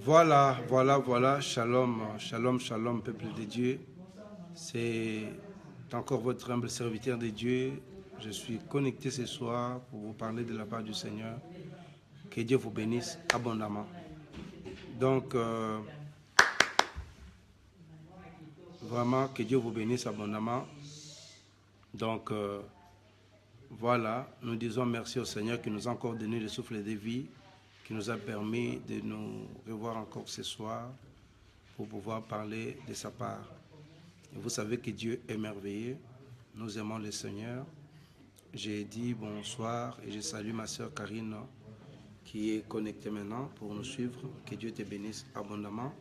Voilà. Shalom, shalom, shalom, peuple de Dieu. C'est encore votre humble serviteur de Dieu. Je suis connecté ce soir pour vous parler de la part du Seigneur. Que Dieu vous bénisse abondamment. Donc, vraiment, que Dieu vous bénisse abondamment. Donc, voilà, nous disons merci au Seigneur qui nous a encore donné le souffle de vie, qui nous a permis de nous revoir encore ce soir pour pouvoir parler de sa part. Et vous savez que Dieu est merveilleux. Nous aimons le Seigneur. J'ai dit bonsoir et je salue ma sœur Karine qui est connectée maintenant pour nous suivre. Que Dieu te bénisse abondamment.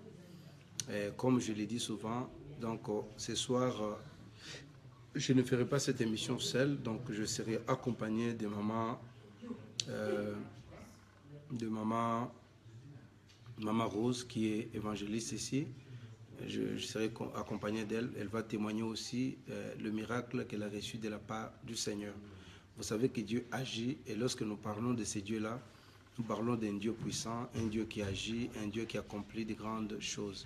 Et comme je l'ai dit souvent, donc ce soir, je ne ferai pas cette émission seule, donc je serai accompagné de maman Rose qui est évangéliste ici. Je serai accompagné d'elle. Elle va témoigner aussi le miracle qu'elle a reçu de la part du Seigneur. Vous savez que Dieu agit et lorsque nous parlons de ces dieux-là, nous parlons d'un Dieu puissant, un Dieu qui agit, un Dieu qui accomplit de grandes choses.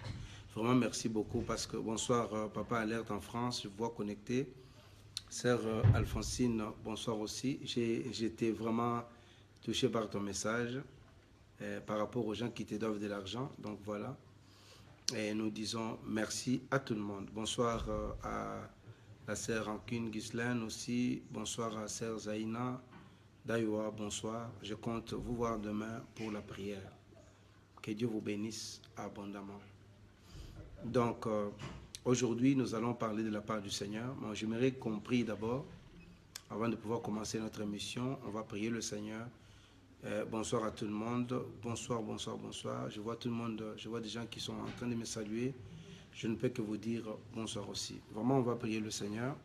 Vraiment, merci beaucoup parce que bonsoir, Papa Alerte en France, je vous vois connecté. Sœur Alphonsine, bonsoir aussi. J'étais vraiment touché par ton message par rapport aux gens qui te doivent de l'argent. Donc voilà. Et nous disons merci à tout le monde. Bonsoir à la sœur Rancune Ghislaine aussi. Bonsoir à sœur Zaina Dayoua. Bonsoir. Je compte vous voir demain pour la prière. Que Dieu vous bénisse abondamment. Donc, aujourd'hui, nous allons parler de la part du Seigneur. Moi, j'aimerais qu'on prie d'abord. Avant de pouvoir commencer notre émission, on va prier le Seigneur. Bonsoir à tout le monde. Bonsoir. Je vois tout le monde, je vois des gens qui sont en train de me saluer. Je ne peux que vous dire bonsoir aussi. Vraiment, on va prier le Seigneur.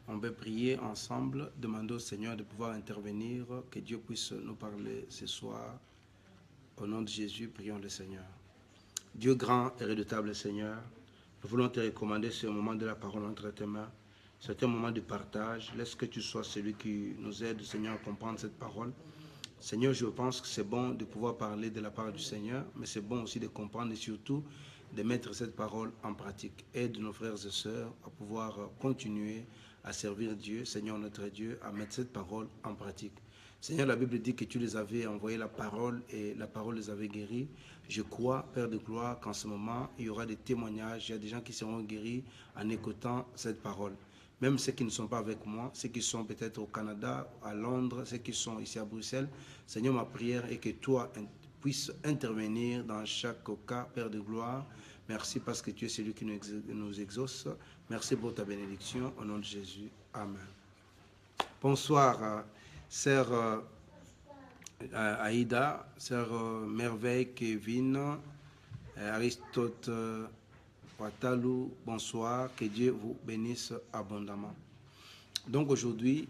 On va prier ensemble, demander au Seigneur de pouvoir intervenir, que Dieu puisse nous parler ce soir. Au nom de Jésus, prions le Seigneur. Dieu grand et redoutable Seigneur, nous voulons te recommander ce moment de la parole entre tes mains. C'est un moment de partage. Laisse que tu sois celui qui nous aide, Seigneur, à comprendre cette parole. Seigneur, je pense que c'est bon de pouvoir parler de la part du Seigneur, mais c'est bon aussi de comprendre et surtout de mettre cette parole en pratique. Aide nos frères et sœurs à pouvoir continuer à servir Dieu, Seigneur notre Dieu, à mettre cette parole en pratique. Seigneur, la Bible dit que tu les avais envoyé la parole et la parole les avait guéris. Je crois, Père de gloire, qu'en ce moment, il y aura des témoignages, il y a des gens qui seront guéris en écoutant cette parole. Même ceux qui ne sont pas avec moi, ceux qui sont peut-être au Canada, à Londres, ceux qui sont ici à Bruxelles. Seigneur, ma prière est que toi puisses intervenir dans chaque cas, Père de gloire. Merci parce que tu es celui qui nous exauce. Merci pour ta bénédiction. Au nom de Jésus. Amen. Bonsoir, sœur Aïda, sœur Merveille, Kevin, Aristote Watalou, bonsoir, que Dieu vous bénisse abondamment. Donc aujourd'hui,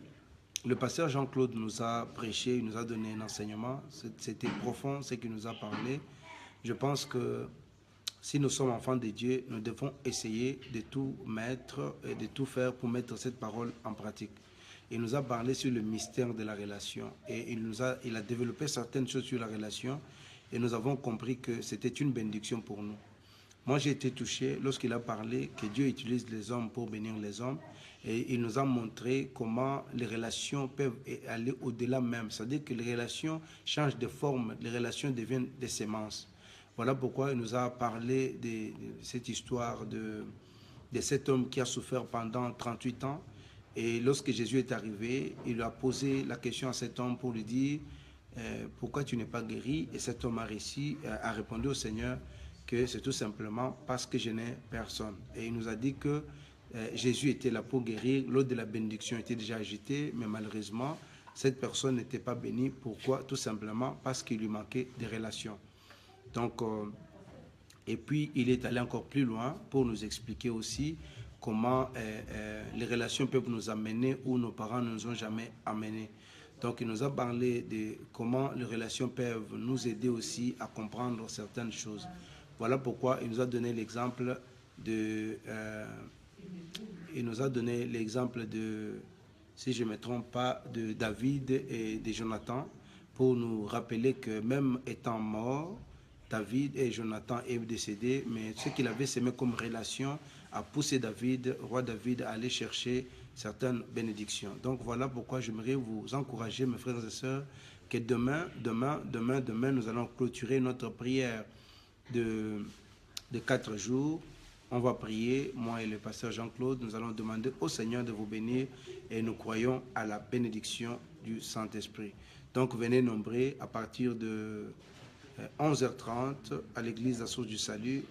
le pasteur Jean-Claude nous a prêché, il nous a donné un enseignement, c'était profond ce qu'il nous a parlé. Je pense que si nous sommes enfants de Dieu, nous devons essayer de tout mettre et de tout faire pour mettre cette parole en pratique. Il nous a parlé sur le mystère de la relation et il a développé certaines choses sur la relation et nous avons compris que c'était une bénédiction pour nous. Moi, j'ai été touché lorsqu'il a parlé que Dieu utilise les hommes pour bénir les hommes et il nous a montré comment les relations peuvent aller au-delà même. C'est-à-dire que les relations changent de forme, les relations deviennent des semences. Voilà pourquoi il nous a parlé de cette histoire de cet homme qui a souffert pendant 38 ans. Et lorsque Jésus est arrivé, il a posé la question à cet homme pour lui dire pourquoi tu n'es pas guéri? Et cet homme a répondu au Seigneur que c'est tout simplement parce que je n'ai personne. Et il nous a dit que Jésus était là pour guérir. L'eau de la bénédiction était déjà agitée, mais malheureusement, cette personne n'était pas bénie. Pourquoi? Tout simplement parce qu'il lui manquait des relations. Donc, et puis, il est allé encore plus loin pour nous expliquer aussi comment les relations peuvent nous amener où nos parents ne nous ont jamais amenés. Donc, il nous a parlé de comment les relations peuvent nous aider aussi à comprendre certaines choses. Voilà pourquoi il nous a donné l'exemple de... si je ne me trompe pas, de David et de Jonathan, pour nous rappeler que même étant morts, David et Jonathan est décédé, mais ce qu'il avait semé comme relation a poussé David, roi David, à aller chercher certaines bénédictions. Donc voilà pourquoi j'aimerais vous encourager, mes frères et sœurs, que demain, nous allons clôturer notre prière de 4 jours. On va prier, moi et le pasteur Jean-Claude, nous allons demander au Seigneur de vous bénir et nous croyons à la bénédiction du Saint-Esprit. Donc venez nombreux à partir de 11h30 à l'église La Source du Salut.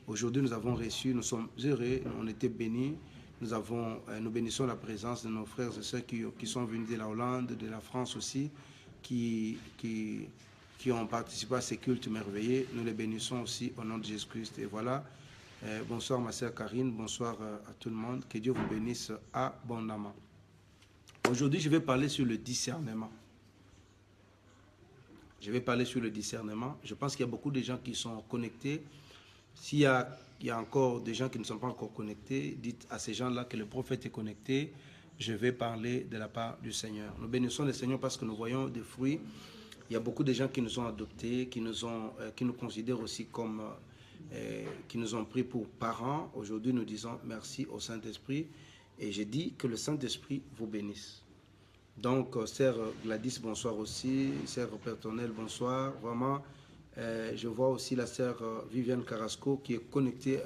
Aujourd'hui, nous avons reçu, nous sommes heureux, on était bénis. Nous bénissons la présence de nos frères et sœurs qui sont venus de la Hollande, de la France aussi, qui ont participé à ces cultes merveilleux. Nous les bénissons aussi au nom de Jésus-Christ. Et voilà, bonsoir ma sœur Karine, bonsoir à tout le monde. Que Dieu vous bénisse abondamment. Aujourd'hui, je vais parler sur le discernement. Je vais parler sur le discernement. Je pense qu'il y a beaucoup de gens qui sont connectés. S'il y a encore des gens qui ne sont pas encore connectés, dites à ces gens-là que le prophète est connecté. Je vais parler de la part du Seigneur. Nous bénissons le Seigneur parce que nous voyons des fruits. Il y a beaucoup de gens qui nous ont adoptés, qui nous considèrent aussi comme, qui nous ont pris pour parents. Aujourd'hui, nous disons merci au Saint-Esprit. Et j'ai dit que le Saint-Esprit vous bénisse. Donc, sœur Gladys, bonsoir aussi. Sœur Pertonel, bonsoir. Vraiment, je vois aussi la sœur Viviane Carrasco qui est connectée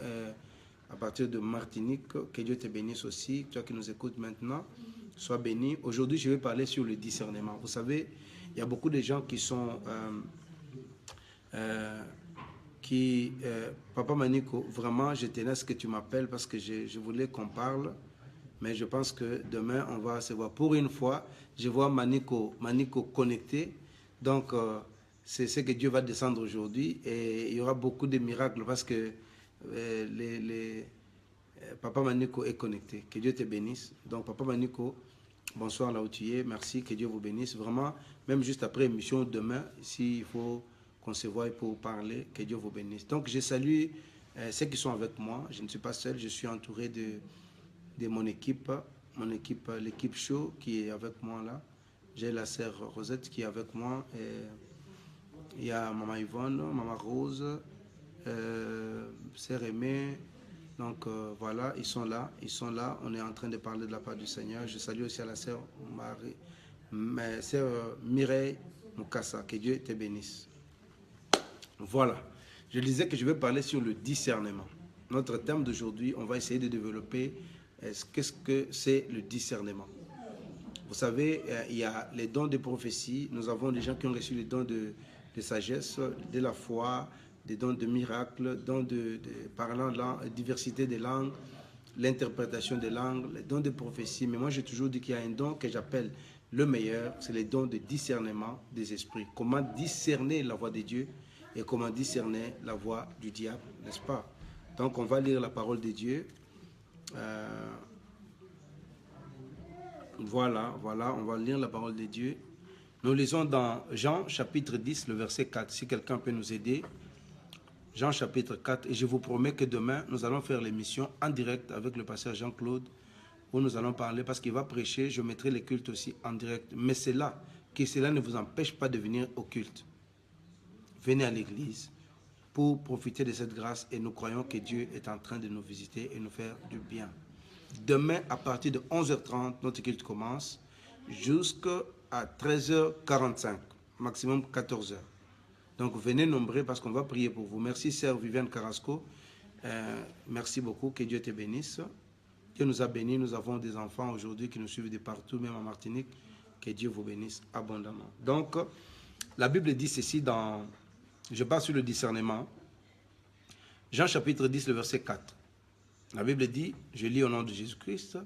à partir de Martinique. Que Dieu te bénisse aussi. Toi qui nous écoutes maintenant, sois béni. Aujourd'hui, je vais parler sur le discernement. Vous savez, il y a beaucoup de gens qui sont... Papa Maniko, vraiment, je tenais à ce que tu m'appelles parce que je voulais qu'on parle. Mais je pense que demain, on va se voir. Pour une fois, je vois Maniko connecté. Donc, c'est ce que Dieu va descendre aujourd'hui. Et il y aura beaucoup de miracles parce que Papa Maniko est connecté. Que Dieu te bénisse. Donc, Papa Maniko, bonsoir là où tu es. Merci, que Dieu vous bénisse. Vraiment, même juste après l'émission demain, s'il faut qu'on se voie pour parler, que Dieu vous bénisse. Donc, je salue ceux qui sont avec moi. Je ne suis pas seul, je suis entouré de mon équipe, l'équipe show qui est avec moi là. J'ai la sœur Rosette qui est avec moi. Et il y a Maman Yvonne, Maman Rose, sœur Aimée. Donc voilà, ils sont là. On est en train de parler de la part du Seigneur. Je salue aussi à la sœur Mireille Mukasa. Que Dieu te bénisse. Voilà. Je disais que je vais parler sur le discernement. Notre thème d'aujourd'hui, on va essayer de développer qu'est-ce que c'est le discernement. Vous savez, il y a les dons de prophétie. Nous avons des gens qui ont reçu les dons de sagesse, de la foi, des dons de miracles, dons de parlant langue, diversité des langues, l'interprétation des langues, les dons de prophétie. Mais moi, j'ai toujours dit qu'il y a un don que j'appelle le meilleur, c'est les dons de discernement des esprits. Comment discerner la voix de Dieu et comment discerner la voix du diable, n'est-ce pas? Donc, on va lire la parole de Dieu. Voilà, on va lire la parole de Dieu. Nous lisons dans Jean chapitre 10, le verset 4, si quelqu'un peut nous aider. Jean chapitre 4, et je vous promets que demain, nous allons faire l'émission en direct avec le pasteur Jean-Claude, où nous allons parler, parce qu'il va prêcher, je mettrai les cultes aussi en direct. Mais c'est là, que cela ne vous empêche pas de venir au culte. Venez à l'église pour profiter de cette grâce, et nous croyons que Dieu est en train de nous visiter et nous faire du bien. Demain, à partir de 11h30, notre culte commence jusqu'à 13h45, maximum 14h. Donc, venez nombreux parce qu'on va prier pour vous. Merci, sœur Viviane Carrasco. Merci beaucoup, que Dieu te bénisse. Dieu nous a bénis, nous avons des enfants aujourd'hui qui nous suivent de partout, même en Martinique. Que Dieu vous bénisse abondamment. Donc, la Bible dit ceci dans... Je passe sur le discernement. Jean chapitre 10, le verset 4. La Bible dit, je lis au nom de Jésus-Christ,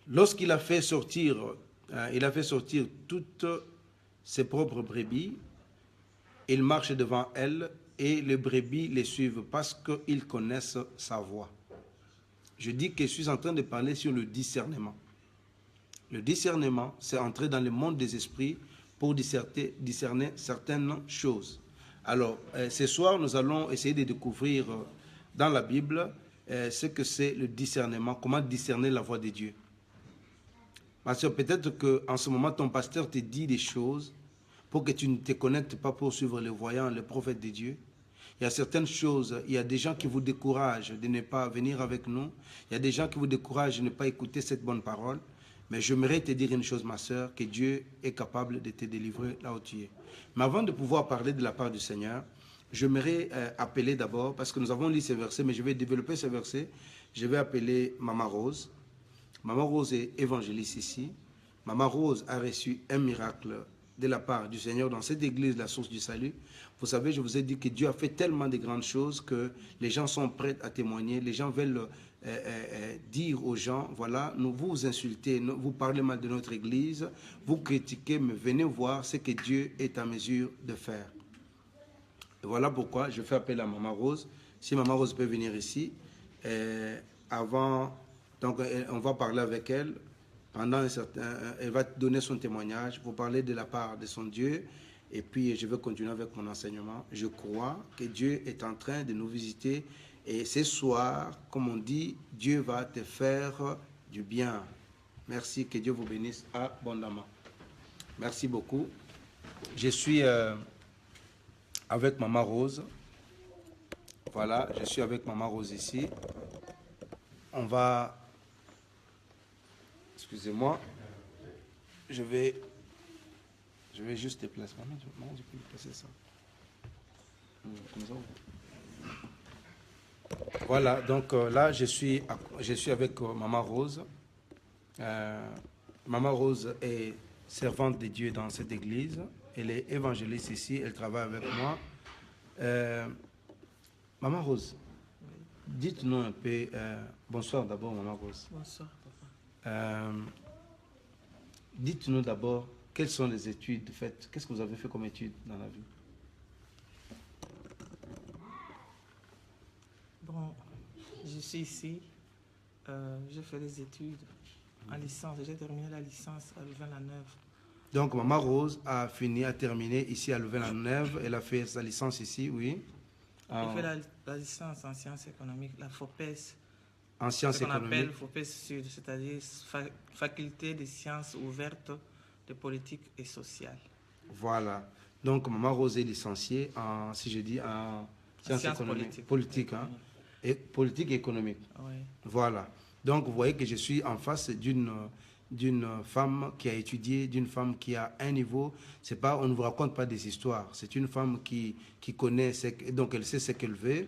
lorsqu'il a fait sortir, toutes ses propres brebis, il marche devant elles et les brebis les suivent parce qu'ils connaissent sa voix. Je dis que je suis en train de parler sur le discernement. Le discernement, c'est entrer dans le monde des esprits pour discerner certaines choses. Alors, ce soir, nous allons essayer de découvrir dans la Bible ce que c'est le discernement, comment discerner la voix de Dieu. Parce que peut-être qu'en ce moment, ton pasteur te dit des choses, pour que tu ne te connectes pas pour suivre les voyants, les prophètes de Dieu. Il y a certaines choses, il y a des gens qui vous découragent de ne pas venir avec nous. Il y a des gens qui vous découragent de ne pas écouter cette bonne parole. Mais j'aimerais te dire une chose, ma sœur, que Dieu est capable de te délivrer là où tu es. Mais avant de pouvoir parler de la part du Seigneur, j'aimerais appeler d'abord, parce que nous avons lu ces versets, mais je vais développer ces versets. Je vais appeler Maman Rose. Maman Rose est évangéliste ici. Maman Rose a reçu un miracle de la part du Seigneur dans cette église, la source du salut. Vous savez, je vous ai dit que Dieu a fait tellement de grandes choses que les gens sont prêts à témoigner. Les gens veulent dire aux gens, voilà, nous vous insultez, vous parlez mal de notre église, vous critiquez, mais venez voir ce que Dieu est en mesure de faire. Et voilà pourquoi je fais appel à Maman Rose. Si Maman Rose peut venir ici, avant, donc on va parler avec elle. Pendant un certain, elle va donner son témoignage, vous parler de la part de son Dieu, et puis je vais continuer avec mon enseignement. Je crois que Dieu est en train de nous visiter, et ce soir, comme on dit, Dieu va te faire du bien. Merci, que Dieu vous bénisse abondamment. Merci beaucoup. Je suis avec Maman Rose. Voilà, je suis avec Maman Rose ici. On va... Excusez-moi, je vais juste déplacer. Maman, je peux déplacer ça. Comme ça. Voilà, donc là, je suis avec Maman Rose. Maman Rose est servante de Dieu dans cette église. Elle est évangéliste ici, elle travaille avec moi. Maman Rose, dites-nous un peu... bonsoir d'abord, Maman Rose. Bonsoir. Dites-nous d'abord, quelles sont les études faites? Qu'est-ce que vous avez fait comme études dans la vie? Bon, je suis ici. J'ai fait des études en licence. J'ai terminé la licence à Louvain-la-Neuve. Donc, Maman Rose a terminé ici à Louvain-la-Neuve. Elle a fait sa licence ici, oui. J'ai fait la licence en sciences économiques, la FOPES. En sciences économiques. Ce qu'on appelle FOPES Sud, c'est-à-dire Faculté des sciences ouvertes de politique et sociale. Voilà. Donc, Maman Rose est licenciée en, si je dis, en sciences économiques. Politique, hein? Et politique et économique. Oui. Voilà. Donc, vous voyez que je suis en face d'une femme qui a étudié, d'une femme qui a un niveau. C'est pas, on ne vous raconte pas des histoires. C'est une femme qui connaît, donc elle sait ce qu'elle veut.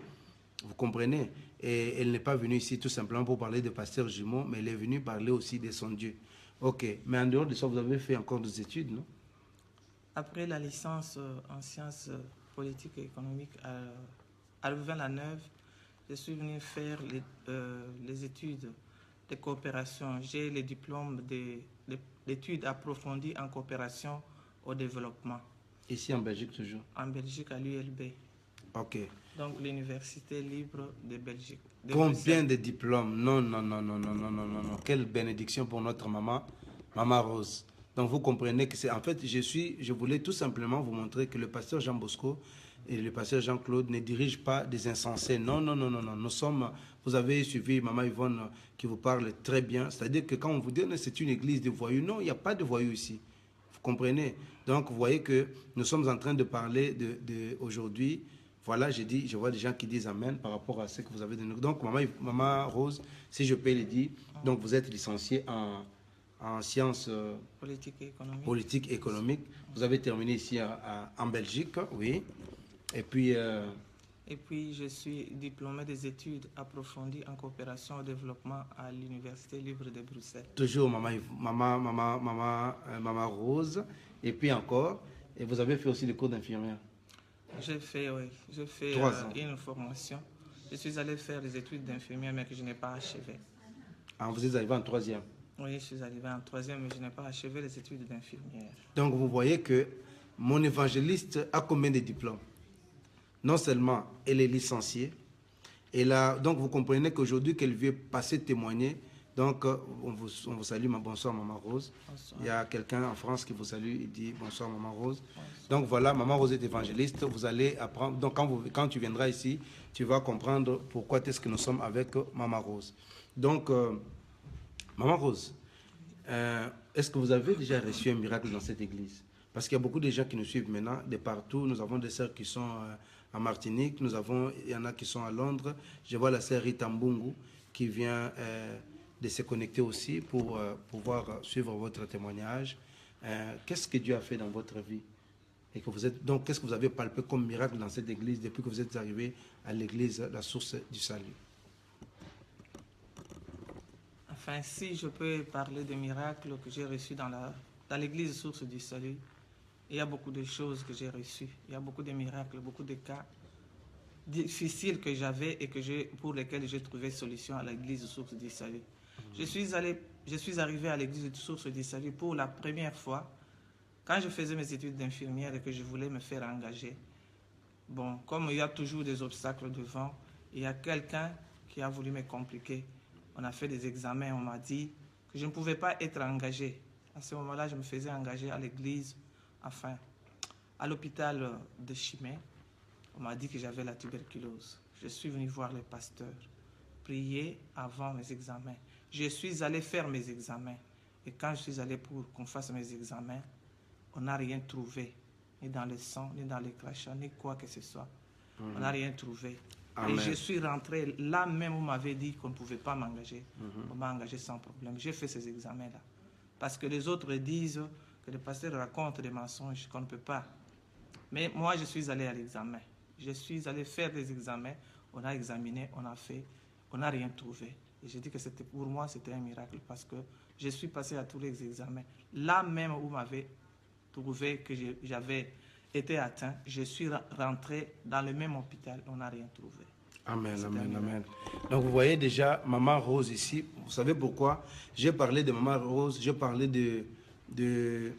Vous comprenez? Et elle n'est pas venue ici tout simplement pour parler de Pasteur Jumeau, mais elle est venue parler aussi de son Dieu. Ok, mais en dehors de ça, vous avez fait encore des études, non? Après la licence en sciences politiques et économiques à Louvain-la-Neuve, je suis venu faire les études de coopération. J'ai les diplômes d'études approfondies en coopération au développement. Ici en Belgique toujours? En Belgique, à l'ULB. Ok. Donc l'Université libre de Belgique. Combien de diplômes? Non, non, non, non, non, non, non, non, non. Quelle bénédiction pour notre maman, Maman Rose. Donc vous comprenez que c'est... En fait, je voulais tout simplement vous montrer que le pasteur Jean Bosco et le pasteur Jean-Claude ne dirigent pas des insensés. Non, non, non, non, non. Nous sommes... Vous avez suivi Maman Yvonne qui vous parle très bien. C'est-à-dire que quand on vous dit que c'est une église de voyous, non, il n'y a pas de voyous ici. Vous comprenez? Donc vous voyez que nous sommes en train de parler aujourd'hui. Voilà, je vois des gens qui disent Amen par rapport à ce que vous avez donné. Donc, Maman Rose, si je peux le dire, donc vous êtes licenciée en sciences politiques et économiques. Vous avez terminé ici en Belgique, oui. Et puis, je suis diplômé des études approfondies en coopération au développement à l'Université libre de Bruxelles. Toujours Maman Rose. Et puis encore, et vous avez fait aussi le cours d'infirmière. J'ai fait une formation. Je suis allé faire des études d'infirmière, mais que je n'ai pas achevé. Ah, vous êtes arrivé en troisième? Oui, je suis arrivé en troisième, mais je n'ai pas achevé les études d'infirmière. Donc, vous voyez que mon évangéliste a combien de diplômes? Non seulement elle est licenciée, donc vous comprenez qu'aujourd'hui qu'elle vient passer témoigner. Donc, on vous salue, bonsoir Maman Rose. Bonsoir. Il y a quelqu'un en France qui vous salue, il dit bonsoir Maman Rose. Bonsoir. Donc voilà, Maman Rose est évangéliste, vous allez apprendre. Donc quand tu viendras ici, tu vas comprendre pourquoi est-ce que nous sommes avec Maman Rose. Donc, Maman Rose, est-ce que vous avez déjà reçu un miracle dans cette église? Parce qu'il y a beaucoup de gens qui nous suivent maintenant, de partout. Nous avons des sœurs qui sont en Martinique, il y en a qui sont à Londres. Je vois la sœur Rita Mbungu qui vient de se connecter aussi pour pouvoir suivre votre témoignage. Qu'est-ce que Dieu a fait dans votre vie? Et que vous êtes, donc, qu'est-ce que vous avez palpé comme miracle dans cette église depuis que vous êtes arrivé à l'église, la source du salut? Enfin, si je peux parler de miracles que j'ai reçus dans l'église source du salut, il y a beaucoup de choses que j'ai reçues. Il y a beaucoup de miracles, beaucoup de cas difficiles que j'avais et pour lesquels j'ai trouvé solution à l'église source du salut. Je suis arrivé à l'église source du salut pour la première fois quand je faisais mes études d'infirmière et que je voulais me faire engager. Bon, comme il y a toujours des obstacles devant, il y a quelqu'un qui a voulu me compliquer. On a fait des examens, on m'a dit que je ne pouvais pas être engagé. À ce moment-là, je me faisais engager à l'église, enfin, à l'hôpital de Chimay. On m'a dit que j'avais la tuberculose. Je suis venu voir le pasteur, prier avant mes examens. Je suis allé faire mes examens. Et quand je suis allé pour qu'on fasse mes examens, on n'a rien trouvé, ni dans le sang, ni dans les crachats, ni quoi que ce soit. On n'a rien trouvé. Amen. Et je suis rentré là même où on m'avait dit qu'on ne pouvait pas m'engager. On m'a engagé sans problème. J'ai fait ces examens-là. Parce que les autres disent que le pasteur raconte des mensonges qu'on ne peut pas. Mais moi, je suis allé à l'examen. Je suis allé faire des examens. On a examiné, on a fait, on n'a rien trouvé. Et j'ai dit que pour moi, c'était un miracle parce que je suis passé à tous les examens. Là même où on m'avait trouvé que j'avais été atteint, je suis rentré dans le même hôpital, on n'a rien trouvé. Amen, amen, amen. Donc vous voyez déjà Maman Rose ici. Vous savez pourquoi j'ai parlé de Maman Rose, j'ai parlé de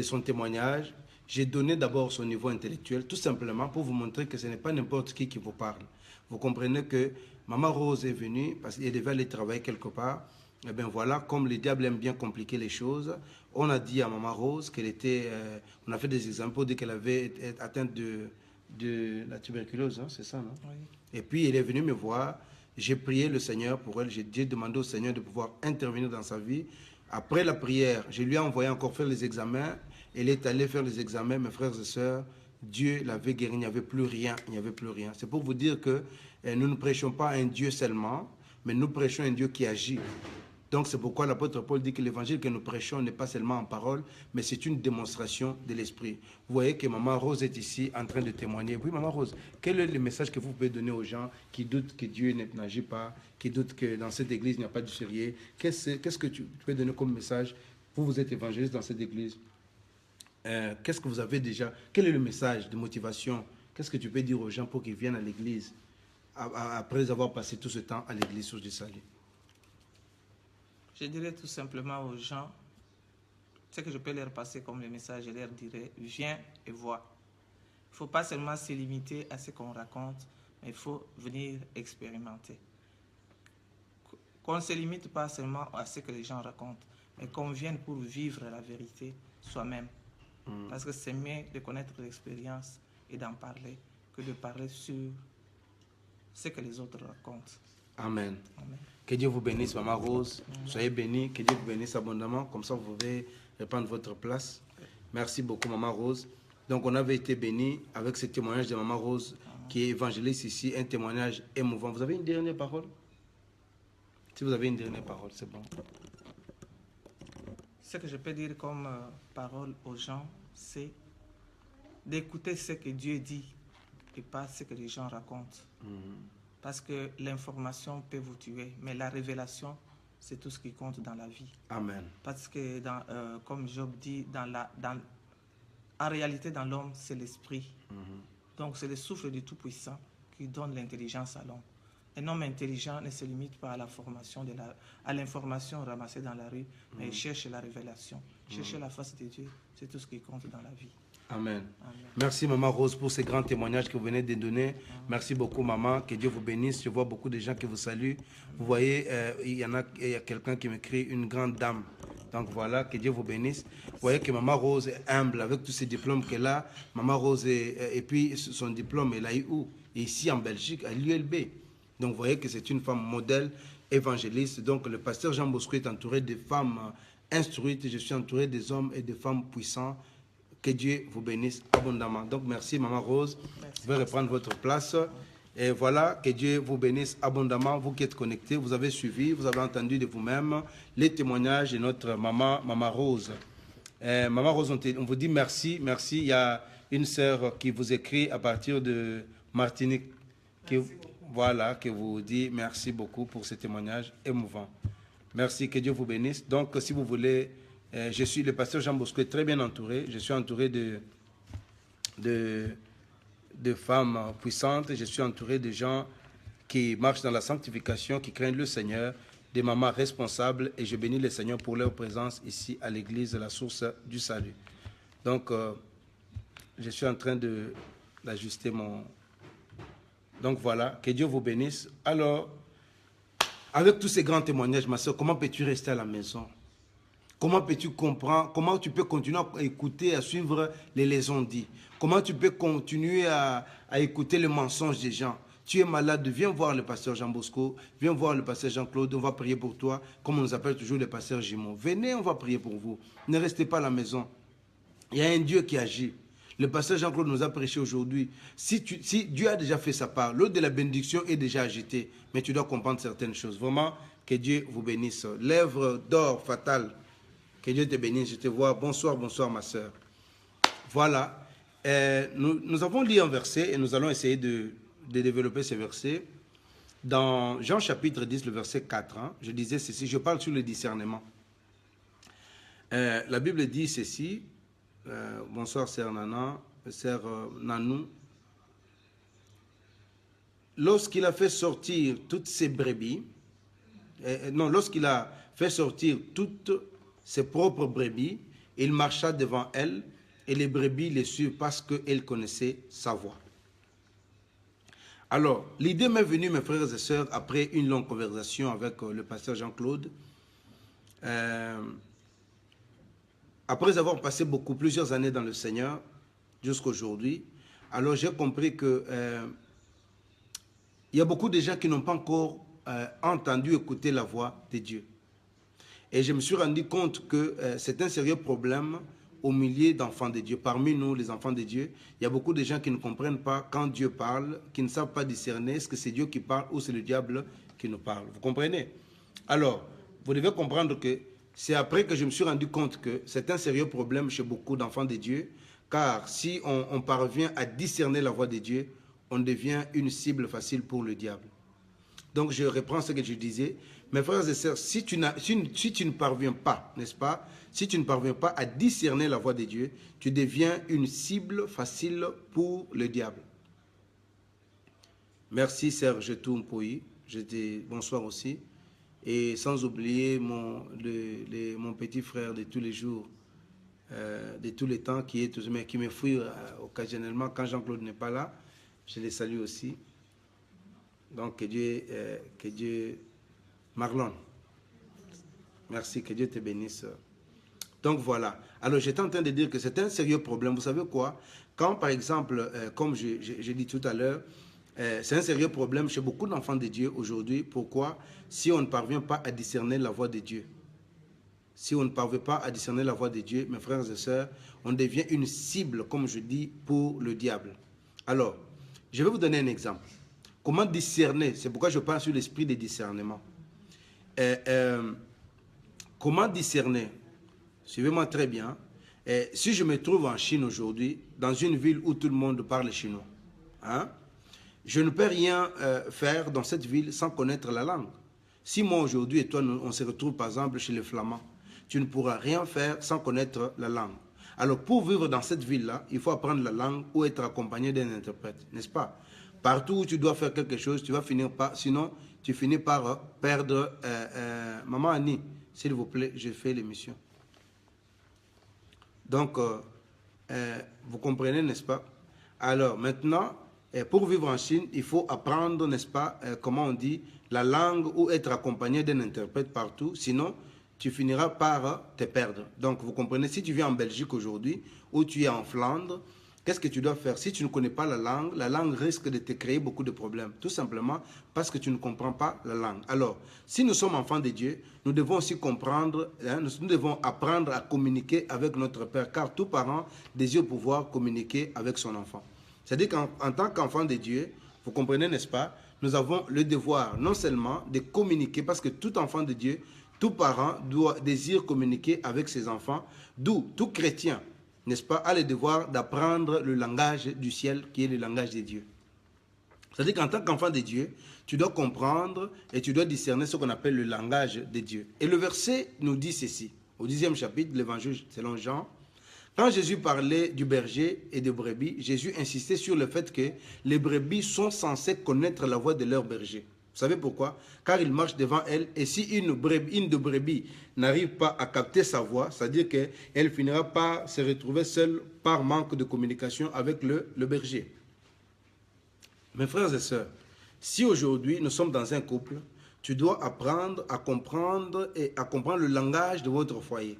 son témoignage. J'ai donné d'abord son niveau intellectuel, tout simplement pour vous montrer que ce n'est pas n'importe qui vous parle. Vous comprenez que Maman Rose est venue parce qu'elle devait aller travailler quelque part. Et bien voilà, comme le diable aime bien compliquer les choses, on a dit à Maman Rose qu'elle était... on a fait des examens pour dire qu'elle avait été atteinte de la tuberculose, hein, c'est ça, non? Oui. Et puis elle est venue me voir, j'ai prié le Seigneur pour elle, j'ai demandé au Seigneur de pouvoir intervenir dans sa vie. Après la prière, je lui ai envoyé encore faire les examens. Elle est allée faire les examens, mes frères et sœurs. Dieu l'avait guérie, il n'y avait plus rien, il n'y avait plus rien. C'est pour vous dire que nous ne prêchons pas un Dieu seulement, mais nous prêchons un Dieu qui agit. Donc c'est pourquoi l'apôtre Paul dit que l'évangile que nous prêchons n'est pas seulement en parole, mais c'est une démonstration de l'esprit. Vous voyez que Maman Rose est ici en train de témoigner. Oui, Maman Rose, quel est le message que vous pouvez donner aux gens qui doutent que Dieu n'agit pas, qui doutent que dans cette église il n'y a pas du sérieux? Qu'est-ce que tu peux donner comme message? Vous êtes évangéliste dans cette église. Qu'est-ce que vous avez déjà? Quel est le message de motivation? Qu'est-ce que tu peux dire aux gens pour qu'ils viennent à l'église après avoir passé tout ce temps à l'église Source du Salut? Je dirais tout simplement aux gens, ce que je peux leur passer comme le message, je leur dirais, viens et vois. Il ne faut pas seulement se limiter à ce qu'on raconte, mais il faut venir expérimenter. Qu'on ne se limite pas seulement à ce que les gens racontent, mais qu'on vienne pour vivre la vérité soi-même. Parce que c'est mieux de connaître l'expérience et d'en parler que de parler sur ce que les autres racontent. Amen. Amen. Que Dieu vous bénisse, Maman Rose. Amen. Soyez bénis, que Dieu vous bénisse abondamment. Comme ça, vous pouvez reprendre votre place. Merci beaucoup, Maman Rose. Donc, on avait été bénis avec ce témoignage de Maman Rose qui est évangéliste ici, un témoignage émouvant. Vous avez une dernière parole? Si vous avez une dernière parole, c'est bon. Ce que je peux dire comme parole aux gens, c'est d'écouter ce que Dieu dit et pas ce que les gens racontent. Parce que l'information peut vous tuer, mais la révélation, c'est tout ce qui compte dans la vie. Amen. Parce que, comme Job dit, en réalité, dans l'homme, c'est l'esprit. Donc, c'est le souffle du Tout-Puissant qui donne l'intelligence à l'homme. Un homme intelligent ne se limite pas à la formation à l'information ramassée dans la rue, mais il cherche la révélation, chercher la face de Dieu, c'est tout ce qui compte dans la vie. Amen. Amen. Merci Maman Rose pour ces grands témoignages que vous venez de donner. Amen. Merci beaucoup Maman, que Dieu vous bénisse. Je vois beaucoup de gens qui vous saluent. Vous voyez, il y a quelqu'un qui m'écrit, une grande dame. Donc voilà, que Dieu vous bénisse. Vous voyez que Maman Rose est humble avec tous ces diplômes qu'elle a. Maman Rose, et puis son diplôme, elle a eu où? Ici en Belgique, à l'ULB. Donc vous voyez que c'est une femme modèle, évangéliste. Donc le pasteur Jean Bosco est entouré de femmes instruites. Je suis entouré des hommes et des femmes puissants Que Dieu vous bénisse abondamment. Donc, merci, Maman Rose. Merci. Vous pouvez reprendre votre place. Et voilà, que Dieu vous bénisse abondamment. Vous qui êtes connectés, vous avez suivi, vous avez entendu de vous-même les témoignages de notre Maman Rose. Maman Rose, on vous dit merci. Merci. Il y a une sœur qui vous écrit à partir de Martinique. Voilà, qui vous dit merci beaucoup pour ce témoignage émouvant. Merci, que Dieu vous bénisse. Donc, si vous voulez, je suis le pasteur Jean Bosco, très bien entouré. Je suis entouré de femmes puissantes. Je suis entouré de gens qui marchent dans la sanctification, qui craignent le Seigneur, des mamans responsables. Et je bénis le Seigneur pour leur présence ici à l'église, la source du salut. Donc, je suis en train d'ajuster mon... Donc voilà, que Dieu vous bénisse. Alors, avec tous ces grands témoignages, ma soeur, comment peux-tu rester à la maison? Comment peux-tu comprendre? Comment tu peux continuer à écouter, à suivre les leçons dites? Comment tu peux continuer à écouter le mensonge des gens? Tu es malade, viens voir le pasteur Jean Bosco, viens voir le pasteur Jean-Claude, on va prier pour toi, comme on nous appelle toujours le pasteur Jimon. Venez, on va prier pour vous. Ne restez pas à la maison. Il y a un Dieu qui agit. Le pasteur Jean-Claude nous a prêché aujourd'hui. Si Dieu a déjà fait sa part, l'eau de la bénédiction est déjà agitée, mais tu dois comprendre certaines choses. Vraiment, que Dieu vous bénisse. Lèvres d'or fatale, que Dieu te bénisse. Je te vois. Bonsoir, bonsoir, ma soeur. Voilà. Nous avons lu un verset et nous allons essayer de développer ce verset. Dans Jean chapitre 10, le verset 4, je disais ceci, je parle sur le discernement. La Bible dit ceci. Bonsoir, sœur Nana, sœur Nanou. Lorsqu'il a fait sortir toutes ses brebis, lorsqu'il a fait sortir toutes ses propres brebis, il marcha devant elles et les brebis les suivent parce qu'elles connaissaient sa voix. Alors, l'idée m'est venue, mes frères et sœurs, après une longue conversation avec le pasteur Jean-Claude. Après avoir passé plusieurs années dans le Seigneur, jusqu'à aujourd'hui, alors j'ai compris que il y a beaucoup de gens qui n'ont pas encore entendu écouter la voix de Dieu. Et je me suis rendu compte que c'est un sérieux problème au milieu d'enfants de Dieu. Parmi nous, les enfants de Dieu, il y a beaucoup de gens qui ne comprennent pas quand Dieu parle, qui ne savent pas discerner est-ce que c'est Dieu qui parle ou c'est le diable qui nous parle. Vous comprenez? Alors, vous devez comprendre que c'est après que je me suis rendu compte que c'est un sérieux problème chez beaucoup d'enfants de Dieu, car si on parvient à discerner la voix de Dieu, on devient une cible facile pour le diable. Donc je reprends ce que je disais. Mes frères et sœurs, si tu ne parviens pas, n'est-ce pas, si tu ne parviens pas à discerner la voix de Dieu, tu deviens une cible facile pour le diable. Merci Serge Toumpoui, bonsoir aussi. Et sans oublier mon petit frère de tous les jours, de tous les temps, qui me fouille occasionnellement quand Jean-Claude n'est pas là. Je les salue aussi. Donc, que Dieu... Marlon, merci, que Dieu te bénisse. Donc, voilà. Alors, j'étais en train de dire que c'est un sérieux problème. Vous savez quoi? Quand, par exemple, comme j'ai dit tout à l'heure, c'est un sérieux problème chez beaucoup d'enfants de Dieu aujourd'hui. Pourquoi? Si on ne parvient pas à discerner la voix de Dieu. Si on ne parvient pas à discerner la voix de Dieu, mes frères et sœurs, on devient une cible, comme je dis, pour le diable. Alors, je vais vous donner un exemple. Comment discerner? C'est pourquoi je parle sur l'esprit de discernement. Comment discerner? Suivez-moi très bien. Si je me trouve en Chine aujourd'hui, dans une ville où tout le monde parle chinois, je ne peux rien faire dans cette ville sans connaître la langue. Si moi aujourd'hui et toi, on se retrouve par exemple chez les Flamands, tu ne pourras rien faire sans connaître la langue. Alors pour vivre dans cette ville-là, il faut apprendre la langue ou être accompagné d'un interprète, n'est-ce pas? Partout où tu dois faire quelque chose, tu vas finir par, sinon tu finis par perdre. Maman Annie, s'il vous plaît, je fais l'émission. Donc, vous comprenez, n'est-ce pas? Alors maintenant, pour vivre en Chine, il faut apprendre, n'est-ce pas, comment on dit, la langue ou être accompagné d'un interprète partout. Sinon, tu finiras par te perdre. Donc, vous comprenez, si tu viens en Belgique aujourd'hui ou tu es en Flandre qu'est-ce que tu dois faire? Si tu ne connais pas la langue risque de te créer beaucoup de problèmes. Tout simplement parce que tu ne comprends pas la langue. Alors, si nous sommes enfants de Dieu, nous devons aussi comprendre, nous devons apprendre à communiquer avec notre Père, car tout parent désire pouvoir communiquer avec son enfant. C'est-à-dire qu'en tant qu'enfant de Dieu, vous comprenez, n'est-ce pas? Nous avons le devoir non seulement de communiquer, parce que tout enfant de Dieu, tout parent désire communiquer avec ses enfants, d'où tout chrétien, n'est-ce pas, a le devoir d'apprendre le langage du ciel qui est le langage de Dieu. C'est-à-dire qu'en tant qu'enfant de Dieu, tu dois comprendre et tu dois discerner ce qu'on appelle le langage de Dieu. Et le verset nous dit ceci, au 10e chapitre de l'évangile selon Jean. Quand Jésus parlait du berger et des brebis, Jésus insistait sur le fait que les brebis sont censées connaître la voix de leur berger. Vous savez pourquoi? Car il marche devant elle, et si une de brebis n'arrive pas à capter sa voix, c'est-à-dire qu'elle finira par se retrouver seule par manque de communication avec le berger. Mes frères et sœurs, si aujourd'hui nous sommes dans un couple, tu dois apprendre à comprendre le langage de votre foyer.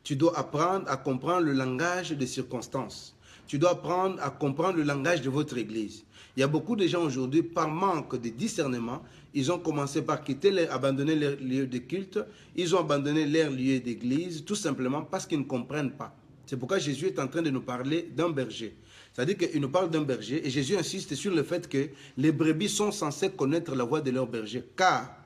Tu dois apprendre à comprendre le langage des circonstances. Tu dois apprendre à comprendre le langage de votre église. Il y a beaucoup de gens aujourd'hui, par manque de discernement, ils ont commencé par abandonner leur lieu de culte, ils ont abandonné leur lieu d'église, tout simplement parce qu'ils ne comprennent pas. C'est pourquoi Jésus est en train de nous parler d'un berger. C'est-à-dire qu'il nous parle d'un berger, et Jésus insiste sur le fait que les brebis sont censées connaître la voix de leur berger, car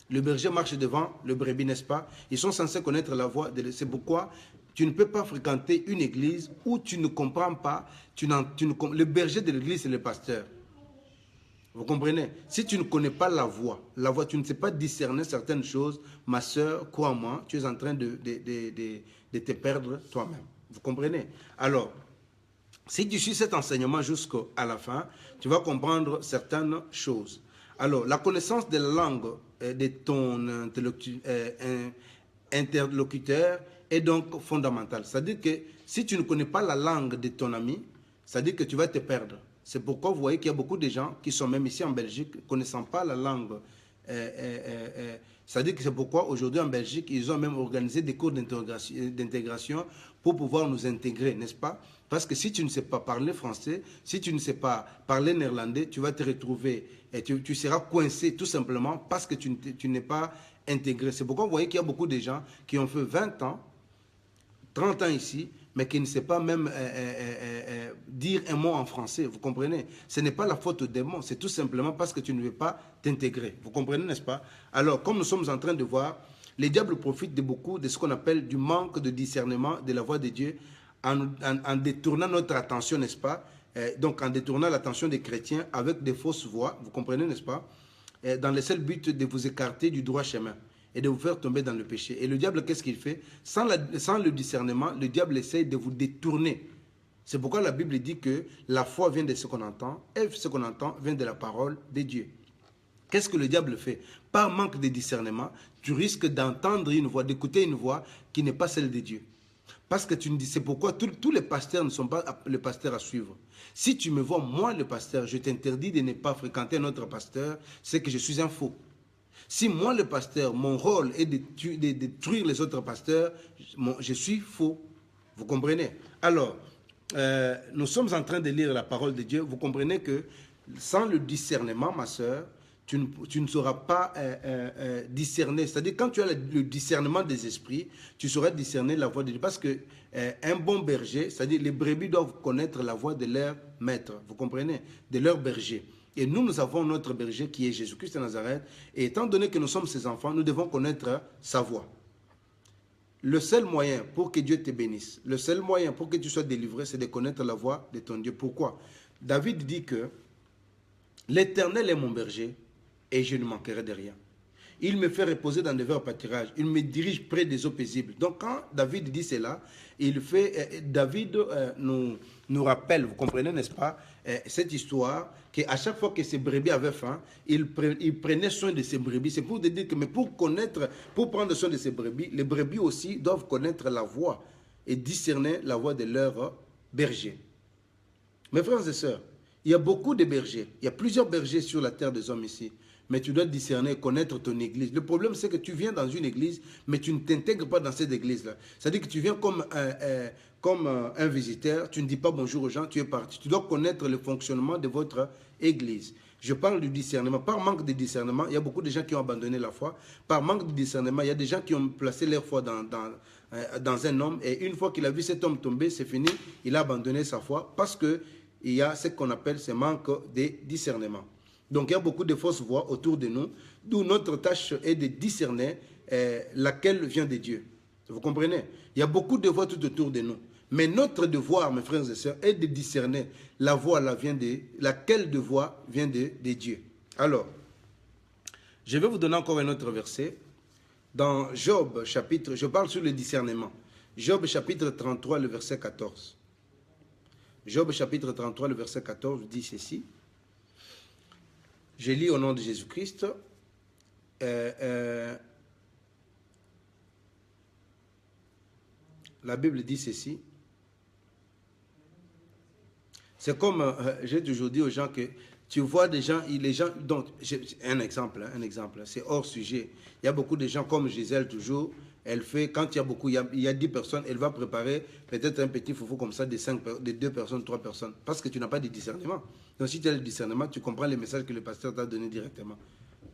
le berger marche devant le brebis, n'est-ce pas? Ils sont censés connaître la voix. C'est pourquoi tu ne peux pas fréquenter une église où tu ne comprends pas. Le berger de l'église, c'est le pasteur. Vous comprenez? Si tu ne connais pas la voix, tu ne sais pas discerner certaines choses, ma soeur, crois-moi, tu es en train de te perdre toi-même. Vous comprenez? Alors, si tu suis cet enseignement jusqu'à la fin, tu vas comprendre certaines choses. Alors, la connaissance de la langue de ton interlocuteur est donc fondamentale. C'est-à-dire que si tu ne connais pas la langue de ton ami, c'est-à-dire que tu vas te perdre. C'est pourquoi vous voyez qu'il y a beaucoup de gens qui sont même ici en Belgique, ne connaissant pas la langue. C'est-à-dire que c'est pourquoi aujourd'hui en Belgique, ils ont même organisé des cours d'intégration pour pouvoir nous intégrer, n'est-ce pas? Parce que si tu ne sais pas parler français, si tu ne sais pas parler néerlandais, tu vas te retrouver et tu seras coincé tout simplement parce que tu n'es pas intégré. C'est pourquoi vous voyez qu'il y a beaucoup de gens qui ont fait 20 ans, 30 ans ici, mais qui ne savent pas même dire un mot en français. Vous comprenez? Ce n'est pas la faute des mots, c'est tout simplement parce que tu ne veux pas t'intégrer. Vous comprenez, n'est-ce pas? Alors, comme nous sommes en train de voir, les diables profitent de beaucoup de ce qu'on appelle du manque de discernement de la voix de Dieu en détournant notre attention, n'est-ce pas? Donc, en détournant l'attention des chrétiens avec des fausses voix, vous comprenez, n'est-ce pas? Dans le seul but de vous écarter du droit chemin et de vous faire tomber dans le péché. Et le diable, qu'est-ce qu'il fait? Sans le discernement, le diable essaye de vous détourner. C'est pourquoi la Bible dit que la foi vient de ce qu'on entend, et ce qu'on entend vient de la parole de Dieu. Qu'est-ce que le diable fait? Par manque de discernement, tu risques d'entendre une voix, d'écouter une voix qui n'est pas celle de Dieu. Parce que c'est pourquoi tous les pasteurs ne sont pas les pasteurs à suivre. Si tu me vois, moi le pasteur, je t'interdis de ne pas fréquenter un autre pasteur, c'est que je suis un faux. Si moi le pasteur, mon rôle est de détruire les autres pasteurs, je suis faux. Vous comprenez? Alors, nous sommes en train de lire la parole de Dieu. Vous comprenez que sans le discernement, ma soeur, tu ne sauras pas discerner. C'est-à-dire, quand tu as le discernement des esprits, tu sauras discerner la voix de Dieu. Parce que un bon berger, c'est-à-dire les brebis doivent connaître la voix de leur maître. Vous comprenez? De leur berger. Et nous avons notre berger qui est Jésus-Christ de Nazareth. Et étant donné que nous sommes ses enfants, nous devons connaître sa voix. Le seul moyen pour que Dieu te bénisse, le seul moyen pour que tu sois délivré, c'est de connaître la voix de ton Dieu. Pourquoi? David dit que l'Éternel est mon berger et je ne manquerai de rien. Il me fait reposer dans de verts pâturages. Il me dirige près des eaux paisibles. Donc quand David dit cela, David nous rappelle, vous comprenez, n'est-ce pas, cette histoire, qu'à chaque fois que ses brebis avaient faim, il prenait soin de ses brebis. C'est pour dire que, mais pour prendre soin de ses brebis, les brebis aussi doivent connaître la voix et discerner la voix de leur berger. Mes frères et sœurs, il y a beaucoup de bergers. Il y a plusieurs bergers sur la terre des hommes ici. mais tu dois discerner et connaître ton église. Le problème, c'est que tu viens dans une église, mais tu ne t'intègres pas dans cette église-là. C'est-à-dire que tu viens comme un visiteur, tu ne dis pas bonjour aux gens, tu es parti. Tu dois connaître le fonctionnement de votre église. Je parle du discernement. Par manque de discernement, il y a beaucoup de gens qui ont abandonné la foi. Par manque de discernement, il y a des gens qui ont placé leur foi dans un homme. Et une fois qu'il a vu cet homme tomber, c'est fini. Il a abandonné sa foi parce qu'il y a ce qu'on appelle ce manque de discernement. Donc, il y a beaucoup de fausses voix autour de nous, d'où notre tâche est de discerner laquelle vient de Dieu. Vous comprenez? Il y a beaucoup de voix tout autour de nous. Mais notre devoir, mes frères et sœurs, est de discerner laquelle de voix vient de Dieu. Alors, je vais vous donner encore un autre verset. Dans Job, chapitre, je parle sur le discernement. Job, chapitre 33, le verset 14. Job, chapitre 33, le verset 14, dit ceci. Je lis au nom de Jésus-Christ. La Bible dit ceci. C'est comme, j'ai toujours dit aux gens que tu vois des gens, donc, un exemple, c'est hors sujet. Il y a beaucoup de gens comme Gisèle toujours, elle fait, quand il y a 10 personnes, elle va préparer peut-être un petit foufou comme ça de 2 personnes, 3 personnes, parce que tu n'as pas de discernement. Donc si tu as le discernement, tu comprends les messages que le pasteur t'a donné directement.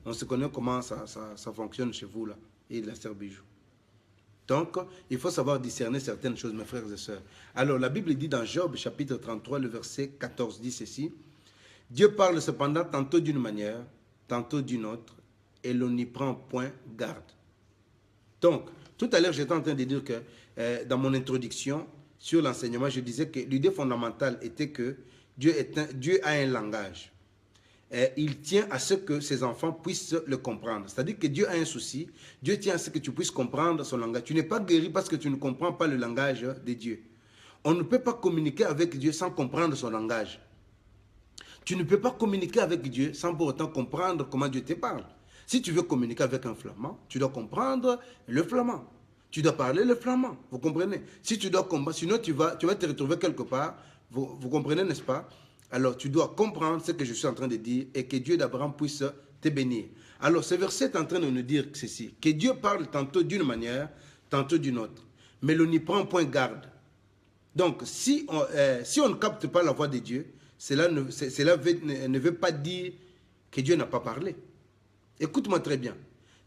On se connaît comment ça fonctionne chez vous là, et la sœur Bijou. Donc, il faut savoir discerner certaines choses, mes frères et sœurs. Alors, la Bible dit dans Job, chapitre 33, le verset 14, dit ceci. Dieu parle cependant tantôt d'une manière, tantôt d'une autre, et l'on n'y prend point garde. Donc, tout à l'heure, j'étais en train de dire que dans mon introduction sur l'enseignement, je disais que l'idée fondamentale était que Dieu a un langage. Il tient à ce que ses enfants puissent le comprendre. C'est-à-dire que Dieu a un souci. Dieu tient à ce que tu puisses comprendre son langage. Tu n'es pas guéri parce que tu ne comprends pas le langage de Dieu. On ne peut pas communiquer avec Dieu sans comprendre son langage. Tu ne peux pas communiquer avec Dieu sans pour autant comprendre comment Dieu te parle. Si tu veux communiquer avec un flamand, tu dois comprendre le flamand. Tu dois parler le flamand. Vous comprenez? Si tu dois comprendre, sinon tu vas te retrouver quelque part. Vous comprenez, n'est-ce pas? Alors, tu dois comprendre ce que je suis en train de dire et que Dieu d'Abraham puisse te bénir. Alors, ce verset est en train de nous dire ceci, que Dieu parle tantôt d'une manière, tantôt d'une autre, mais l'on n'y prend point garde. Donc, si on ne capte pas la voix de Dieu, cela ne veut pas dire que Dieu n'a pas parlé. Écoute-moi très bien.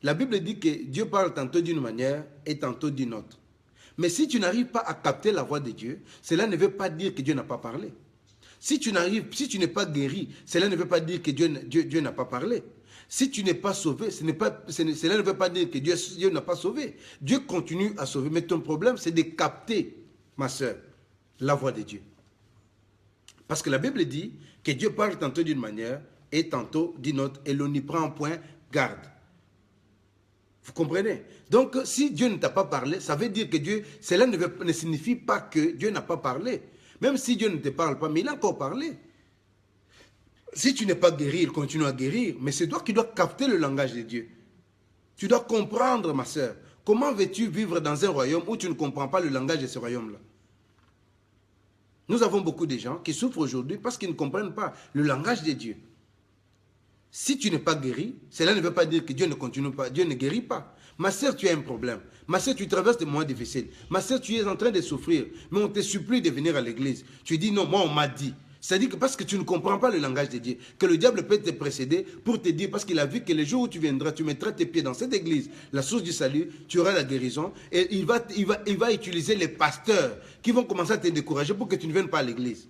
La Bible dit que Dieu parle tantôt d'une manière et tantôt d'une autre. Mais si tu n'arrives pas à capter la voix de Dieu, cela ne veut pas dire que Dieu n'a pas parlé. Si tu n'es pas guéri, cela ne veut pas dire que Dieu n'a pas parlé. Si tu n'es pas sauvé, cela ne veut pas dire que Dieu n'a pas sauvé. Dieu continue à sauver. Mais ton problème, c'est de capter, ma soeur, la voix de Dieu. Parce que la Bible dit que Dieu parle tantôt d'une manière et tantôt d'une autre, et l'on n'y prend point garde. Vous comprenez? Donc, si Dieu ne t'a pas parlé, ça veut dire que cela ne signifie pas que Dieu n'a pas parlé. Même si Dieu ne te parle pas, mais il a encore parlé. Si tu n'es pas guéri, il continue à guérir. Mais c'est toi qui dois capter le langage de Dieu. Tu dois comprendre, ma soeur. Comment veux-tu vivre dans un royaume où tu ne comprends pas le langage de ce royaume-là? Nous avons beaucoup de gens qui souffrent aujourd'hui parce qu'ils ne comprennent pas le langage de Dieu. Si tu n'es pas guéri, cela ne veut pas dire que Dieu ne continue pas, Dieu ne guérit pas. Ma soeur, tu as un problème. Ma soeur, tu traverses des moments difficiles. Ma soeur, tu es en train de souffrir, mais on te supplie de venir à l'église. Tu dis non, moi on m'a dit. C'est-à-dire que parce que tu ne comprends pas le langage de Dieu, que le diable peut te précéder pour te dire, parce qu'il a vu que le jour où tu viendras, tu mettras tes pieds dans cette église, la source du salut, tu auras la guérison, et il va utiliser les pasteurs qui vont commencer à te décourager pour que tu ne viennes pas à l'église.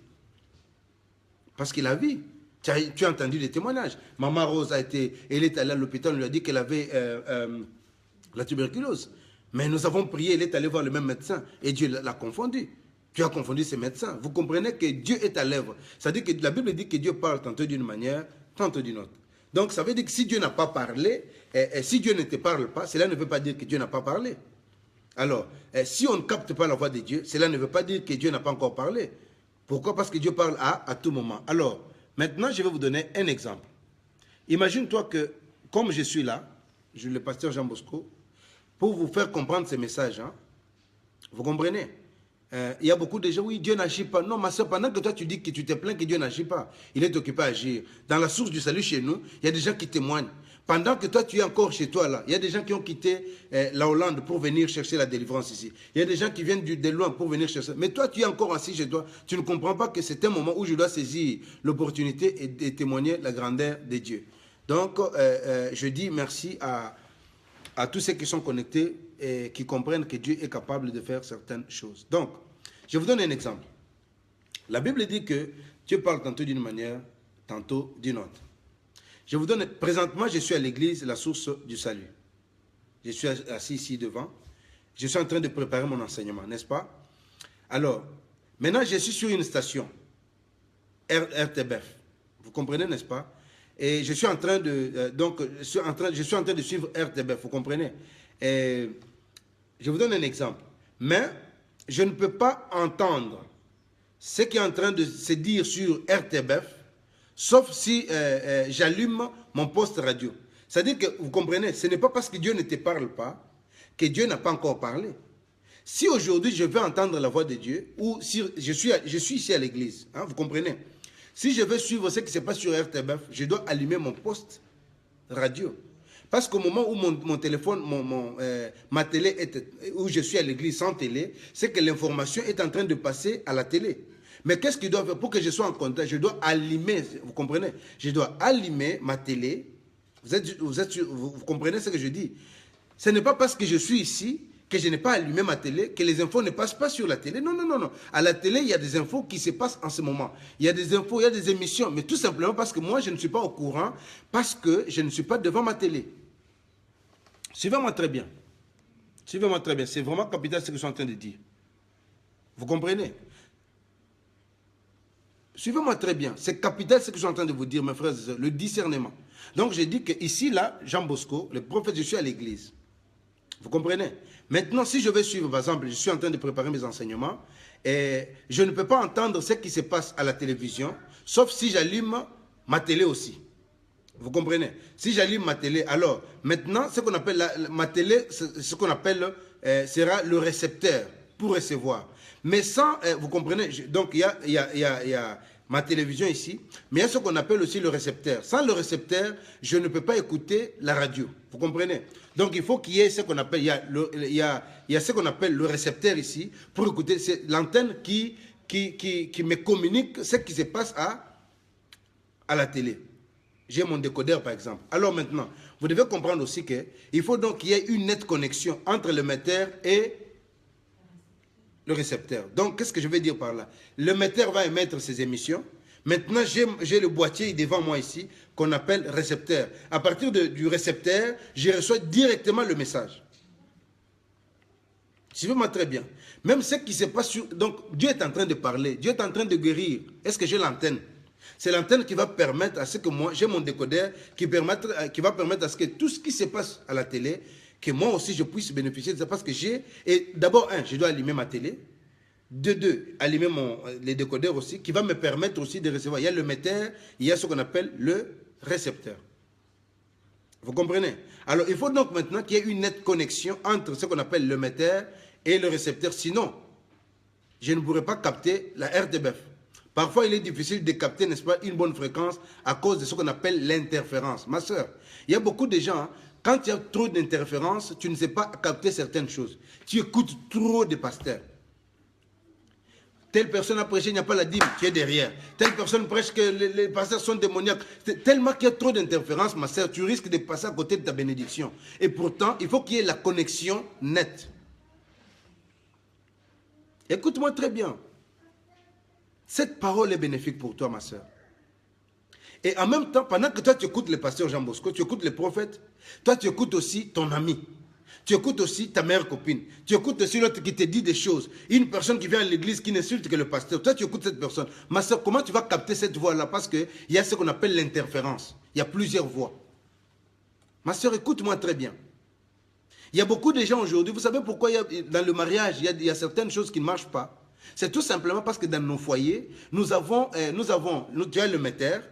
Parce qu'il a vu. Tu as entendu les témoignages. Maman Rose elle est allée à l'hôpital, on lui a dit qu'elle avait la tuberculose. Mais nous avons prié, elle est allée voir le même médecin et Dieu l'a confondu. Tu as confondu ces médecins. Vous comprenez que Dieu est à l'œuvre. C'est-à-dire que la Bible dit que Dieu parle tantôt d'une manière, tantôt d'une autre. Donc ça veut dire que si Dieu n'a pas parlé, si Dieu ne te parle pas, cela ne veut pas dire que Dieu n'a pas parlé. Alors, si on ne capte pas la voix de Dieu, cela ne veut pas dire que Dieu n'a pas encore parlé. Pourquoi? Parce que Dieu parle à tout moment. Alors, maintenant, je vais vous donner un exemple. Imagine-toi que, comme je suis là, je suis le pasteur Jean Bosco, pour vous faire comprendre ces messages. Hein, vous comprenez? Il y a beaucoup de gens, oui, Dieu n'agit pas. Non, ma soeur, pendant que toi tu dis que tu te plains que Dieu n'agit pas, il est occupé à agir. Dans la source du salut chez nous, il y a des gens qui témoignent. Pendant que toi, tu es encore chez toi là, il y a des gens qui ont quitté la Hollande pour venir chercher la délivrance ici. Il y a des gens qui viennent de loin pour venir chercher. Mais toi, tu es encore assis chez toi. Tu ne comprends pas que c'est un moment où je dois saisir l'opportunité et témoigner la grandeur de Dieu. Donc, je dis merci à tous ceux qui sont connectés et qui comprennent que Dieu est capable de faire certaines choses. Donc, je vous donne un exemple. La Bible dit que Dieu parle tantôt d'une manière, tantôt d'une autre. Je vous donne, présentement, je suis à l'église, la source du salut. Je suis assis ici devant. Je suis en train de préparer mon enseignement, n'est-ce pas? Alors, maintenant, je suis sur une station, RTBF. Vous comprenez, n'est-ce pas? Et je suis en train de, je suis en train de suivre RTBF, vous comprenez? Et je vous donne un exemple. Mais, je ne peux pas entendre ce qui est en train de se dire sur RTBF, sauf si j'allume mon poste radio. C'est-à-dire que, vous comprenez, ce n'est pas parce que Dieu ne te parle pas que Dieu n'a pas encore parlé. Si aujourd'hui je veux entendre la voix de Dieu, ou si je suis ici à l'église, hein, vous comprenez, si je veux suivre ce qui se passe sur RTBF, je dois allumer mon poste radio. Parce qu'au moment où mon téléphone, ma télé, où je suis à l'église sans télé, c'est que l'information est en train de passer à la télé. Mais qu'est-ce qu'il doit faire pour que je sois en contact? Je dois allumer, vous comprenez? Je dois allumer ma télé. Vous comprenez ce que je dis? Ce n'est pas parce que je suis ici que je n'ai pas allumé ma télé que les infos ne passent pas sur la télé. Non, non, non, non. À la télé, il y a des infos qui se passent en ce moment. Il y a des infos, il y a des émissions. Mais tout simplement parce que moi, je ne suis pas au courant, parce que je ne suis pas devant ma télé. Suivez-moi très bien. Suivez-moi très bien. C'est vraiment capital ce que je suis en train de dire. Vous comprenez? Suivez-moi très bien. C'est capital ce que je suis en train de vous dire, mes frères et sœurs, le discernement. Donc, j'ai dit que ici, là, Jean Bosco, le prophète, je suis à l'église. Vous comprenez? Maintenant, si je vais suivre, par exemple, je suis en train de préparer mes enseignements, et je ne peux pas entendre ce qui se passe à la télévision, sauf si j'allume ma télé aussi. Vous comprenez? Si j'allume ma télé, alors, maintenant, ce qu'on appelle ma télé, ce qu'on appelle, sera le récepteur pour recevoir. Mais sans, vous comprenez, donc il y a ma télévision ici, mais il y a ce qu'on appelle aussi le récepteur. Sans le récepteur, je ne peux pas écouter la radio. Vous comprenez? Donc il faut qu'il y ait ce qu'on appelle, il y a ce qu'on appelle le récepteur ici, pour écouter, c'est l'antenne qui me communique ce qui se passe à la télé. J'ai mon décodeur par exemple. Alors maintenant, vous devez comprendre aussi qu'il faut donc qu'il y ait une nette connexion entre l'émetteur et le récepteur. Donc, qu'est-ce que je veux dire par là? L'émetteur va émettre ses émissions. Maintenant, j'ai le boîtier devant moi ici, qu'on appelle récepteur. À partir du récepteur, je reçois directement le message. Suivez-moi très bien. Même ce qui se passe sur... Donc, Dieu est en train de parler. Dieu est en train de guérir. Est-ce que j'ai l'antenne? C'est l'antenne qui va permettre à ce que moi, j'ai mon décodeur, qui va permettre à ce que tout ce qui se passe à la télé, que moi aussi je puisse bénéficier de ça parce que et d'abord, je dois allumer ma télé. De deux, allumer les décodeurs aussi, qui va me permettre aussi de recevoir. Il y a l'émetteur, il y a ce qu'on appelle le récepteur. Vous comprenez? Alors, il faut donc maintenant qu'il y ait une nette connexion entre ce qu'on appelle l'émetteur et le récepteur. Sinon, je ne pourrais pas capter la RTBF. Parfois, il est difficile de capter, n'est-ce pas, une bonne fréquence à cause de ce qu'on appelle l'interférence. Ma soeur, il y a beaucoup de gens... Quand il y a trop d'interférences, tu ne sais pas capter certaines choses. Tu écoutes trop de pasteurs. Telle personne a prêché, il n'y a pas la dîme, tu es derrière. Telle personne prêche que les pasteurs sont démoniaques. Tellement qu'il y a trop d'interférences, ma sœur, tu risques de passer à côté de ta bénédiction. Et pourtant, il faut qu'il y ait la connexion nette. Écoute-moi très bien. Cette parole est bénéfique pour toi, ma sœur. Et en même temps, pendant que toi tu écoutes le pasteur Jean Bosco, tu écoutes les prophètes, toi tu écoutes aussi ton ami. Tu écoutes aussi ta meilleure copine. Tu écoutes aussi l'autre qui te dit des choses. Une personne qui vient à l'église qui n'insulte que le pasteur. Toi tu écoutes cette personne. Ma soeur, comment tu vas capter cette voix-là? Parce qu'il y a ce qu'on appelle l'interférence. Il y a plusieurs voix. Ma soeur, écoute-moi très bien. Il y a beaucoup de gens aujourd'hui, vous savez pourquoi dans le mariage, il y a certaines choses qui ne marchent pas? C'est tout simplement parce que dans nos foyers, tu as le metteur.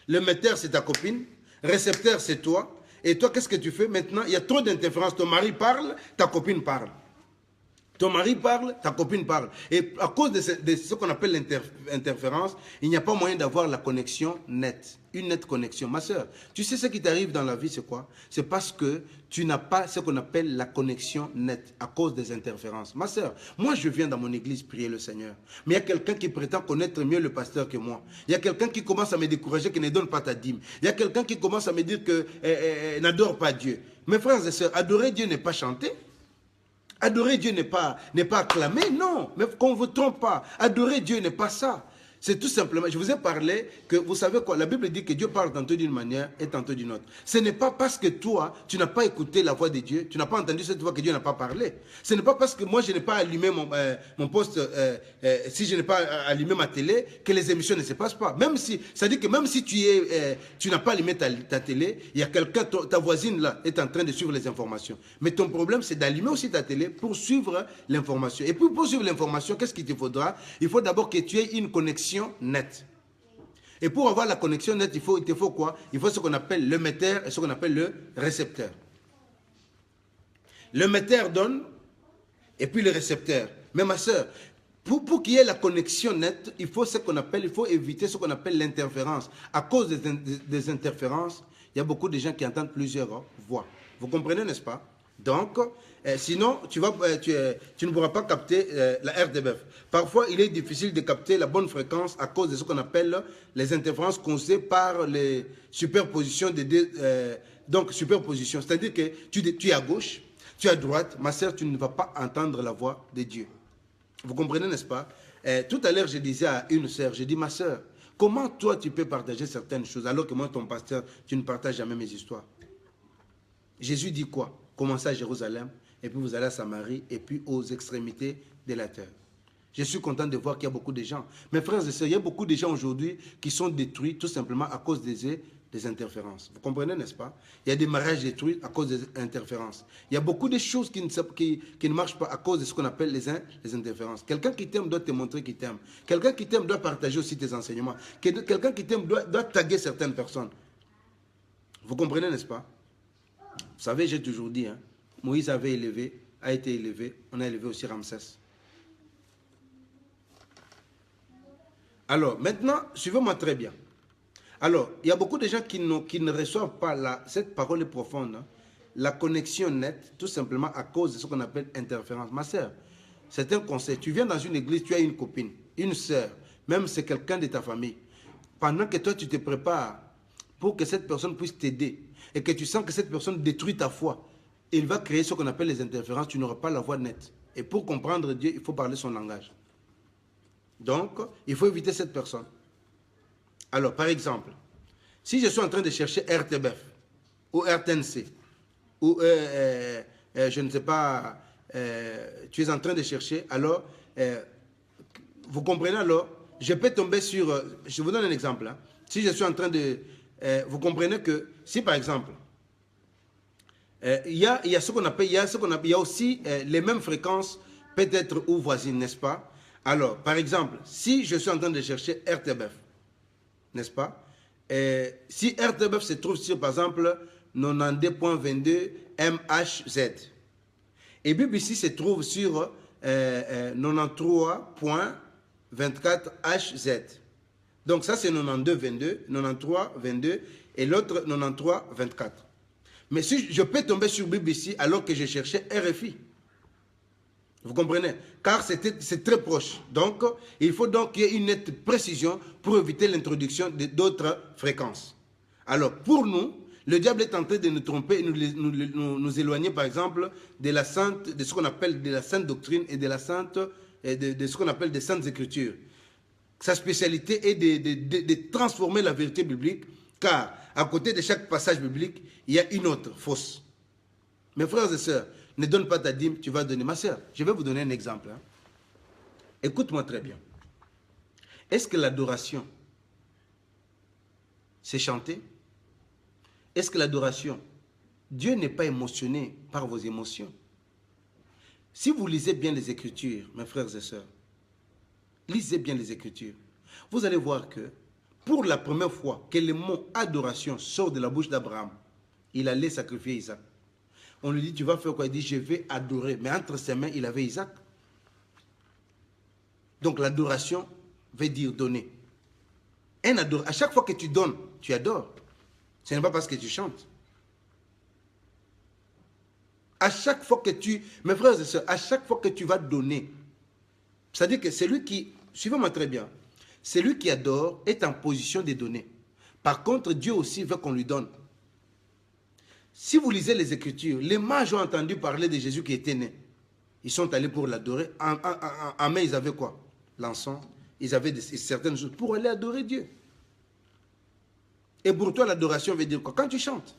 Le metteur, c'est ta copine. Récepteur, c'est toi. Et toi, qu'est-ce que tu fais maintenant? Il y a trop d'interférences. Ton mari parle, ta copine parle. Ton mari parle, ta copine parle. Et à cause de ce qu'on appelle l'interférence, il n'y a pas moyen d'avoir la connexion nette. Une nette connexion. Ma soeur, tu sais ce qui t'arrive dans la vie, c'est quoi? C'est parce que tu n'as pas ce qu'on appelle la connexion nette à cause des interférences. Ma soeur, moi je viens dans mon église prier le Seigneur. Mais il y a quelqu'un qui prétend connaître mieux le pasteur que moi. Il y a quelqu'un qui commence à me décourager, qui ne donne pas ta dîme. Il y a quelqu'un qui commence à me dire que n'adore pas Dieu. Mes frères et sœurs, adorer Dieu n'est pas chanter. Adorer Dieu n'est pas acclamer, non, mais qu'on ne vous trompe pas. Adorer Dieu n'est pas ça. C'est tout simplement, je vous ai parlé que, vous savez quoi, la Bible dit que Dieu parle tantôt d'une manière et tantôt d'une autre. Ce n'est pas parce que toi, tu n'as pas écouté la voix de Dieu, tu n'as pas entendu cette voix que Dieu n'a pas parlé. Ce n'est pas parce que moi, je n'ai pas allumé mon poste, si je n'ai pas allumé ma télé, que les émissions ne se passent pas. Même si, ça dit que même si tu n'as pas allumé ta télé, il y a quelqu'un, ta voisine là, est en train de suivre les informations. Mais ton problème, c'est d'allumer aussi ta télé pour suivre l'information. Et puis, pour suivre l'information, qu'est-ce qu'il te faudra? Il faut d'abord que tu aies une connexion nette. Et pour avoir la connexion nette, il te faut quoi? Il faut ce qu'on appelle l'émetteur et ce qu'on appelle le récepteur. L'émetteur donne et puis le récepteur. Mais ma soeur, pour qu'il y ait la connexion nette, il faut éviter ce qu'on appelle l'interférence. À cause des interférences, il y a beaucoup de gens qui entendent plusieurs voix. Vous comprenez, n'est-ce pas? Donc, sinon, tu ne pourras pas capter la RDBF. Parfois, il est difficile de capter la bonne fréquence à cause de ce qu'on appelle les interférences causées par les superpositions. Donc, superposition, c'est-à-dire que tu es à gauche, tu es à droite, ma sœur, tu ne vas pas entendre la voix de Dieu. Vous comprenez, n'est-ce pas? Tout à l'heure, je disais à une sœur, je dis, ma sœur, comment toi, tu peux partager certaines choses alors que moi, ton pasteur, tu ne partages jamais mes histoires? Jésus dit quoi? Commencez à Jérusalem, et puis vous allez à Samarie, et puis aux extrémités de la terre. Je suis content de voir qu'il y a beaucoup de gens. Mes frères et sœurs, il y a beaucoup de gens aujourd'hui qui sont détruits tout simplement à cause des interférences. Vous comprenez, n'est-ce pas? Il y a des mariages détruits à cause des interférences. Il y a beaucoup de choses qui ne marchent pas à cause de ce qu'on appelle les interférences. Quelqu'un qui t'aime doit te montrer qu'il t'aime. Quelqu'un qui t'aime doit partager aussi tes enseignements. Quelqu'un qui t'aime doit taguer certaines personnes. Vous comprenez, n'est-ce pas? Vous savez, j'ai toujours dit, hein, Moïse a été élevé, on a élevé aussi Ramsès. Alors, maintenant, suivez-moi très bien. Alors, il y a beaucoup de gens qui ne reçoivent pas cette parole profonde, hein, la connexion nette, tout simplement à cause de ce qu'on appelle interférence. Ma sœur, c'est un conseil. Tu viens dans une église, tu as une copine, une sœur, même c'est quelqu'un de ta famille. Pendant que toi, tu te prépares pour que cette personne puisse t'aider, et que tu sens que cette personne détruit ta foi, il va créer ce qu'on appelle les interférences, tu n'auras pas la voix nette. Et pour comprendre Dieu, il faut parler son langage. Donc, il faut éviter cette personne. Alors, par exemple, si je suis en train de chercher RTBF, ou RTNC, ou je ne sais pas, tu es en train de chercher, alors, vous comprenez alors, je peux tomber sur, je vous donne un exemple, hein. Si je suis en train de, vous comprenez que, si par exemple, il y a ce qu'on appelle, il y a aussi les mêmes fréquences, peut-être ou voisines, n'est-ce pas? Alors, par exemple, si je suis en train de chercher RTBF, n'est-ce pas? Si RTBF se trouve sur, par exemple, 92.22 MHZ, et BBC se trouve sur 93.24 HZ. Donc ça, c'est 92.22, 93.22, et l'autre 93.24. Mais si je peux tomber sur BBC alors que je cherchais RFI. Vous comprenez? Car c'est très proche. Donc, il faut donc qu'il y ait une nette précision pour éviter l'introduction d'autres fréquences. Alors, pour nous, le diable est en train de nous tromper et nous éloigner, par exemple, de ce qu'on appelle de la sainte doctrine et de ce qu'on appelle des saintes écritures. Sa spécialité est de transformer la vérité biblique, car à côté de chaque passage biblique, il y a une autre fausse. Mes frères et sœurs, ne donne pas ta dîme, tu vas donner. Ma sœur, je vais vous donner un exemple. Hein. Écoute-moi très bien. Est-ce que l'adoration, c'est chanter? Est-ce que l'adoration, Dieu n'est pas émotionné par vos émotions? Si vous lisez bien les Écritures, mes frères et sœurs, lisez bien les Écritures, vous allez voir que pour la première fois que le mot adoration sort de la bouche d'Abraham, il allait sacrifier Isaac. On lui dit, tu vas faire quoi? Il dit, je vais adorer. Mais entre ses mains, il avait Isaac. Donc l'adoration veut dire donner. À chaque fois que tu donnes, tu adores. Ce n'est pas parce que tu chantes. À chaque fois que tu... Mes frères et sœurs, à chaque fois que tu vas donner, c'est-à-dire que celui qui... Suivez-moi très bien. Celui qui adore est en position de donner. Par contre, Dieu aussi veut qu'on lui donne. Si vous lisez les Écritures, les mages ont entendu parler de Jésus qui était né. Ils sont allés pour l'adorer. En main, ils avaient quoi? L'encens. Ils avaient certaines choses pour aller adorer Dieu. Et pour toi, l'adoration veut dire quoi? Quand tu chantes.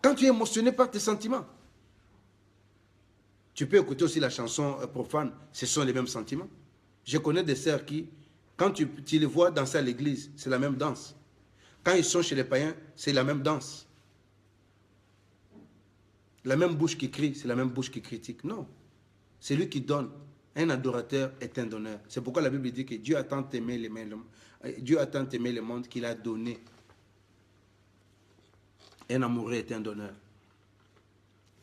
Quand tu es émotionné par tes sentiments. Tu peux écouter aussi la chanson profane. Ce sont les mêmes sentiments. Je connais des sœurs qui, quand tu les vois danser à l'église, c'est la même danse. Quand ils sont chez les païens, c'est la même danse. La même bouche qui crie, c'est la même bouche qui critique. Non. C'est lui qui donne. Un adorateur est un donneur. C'est pourquoi la Bible dit que Dieu a tant aimé le monde qu'il a donné. Un amoureux est un donneur.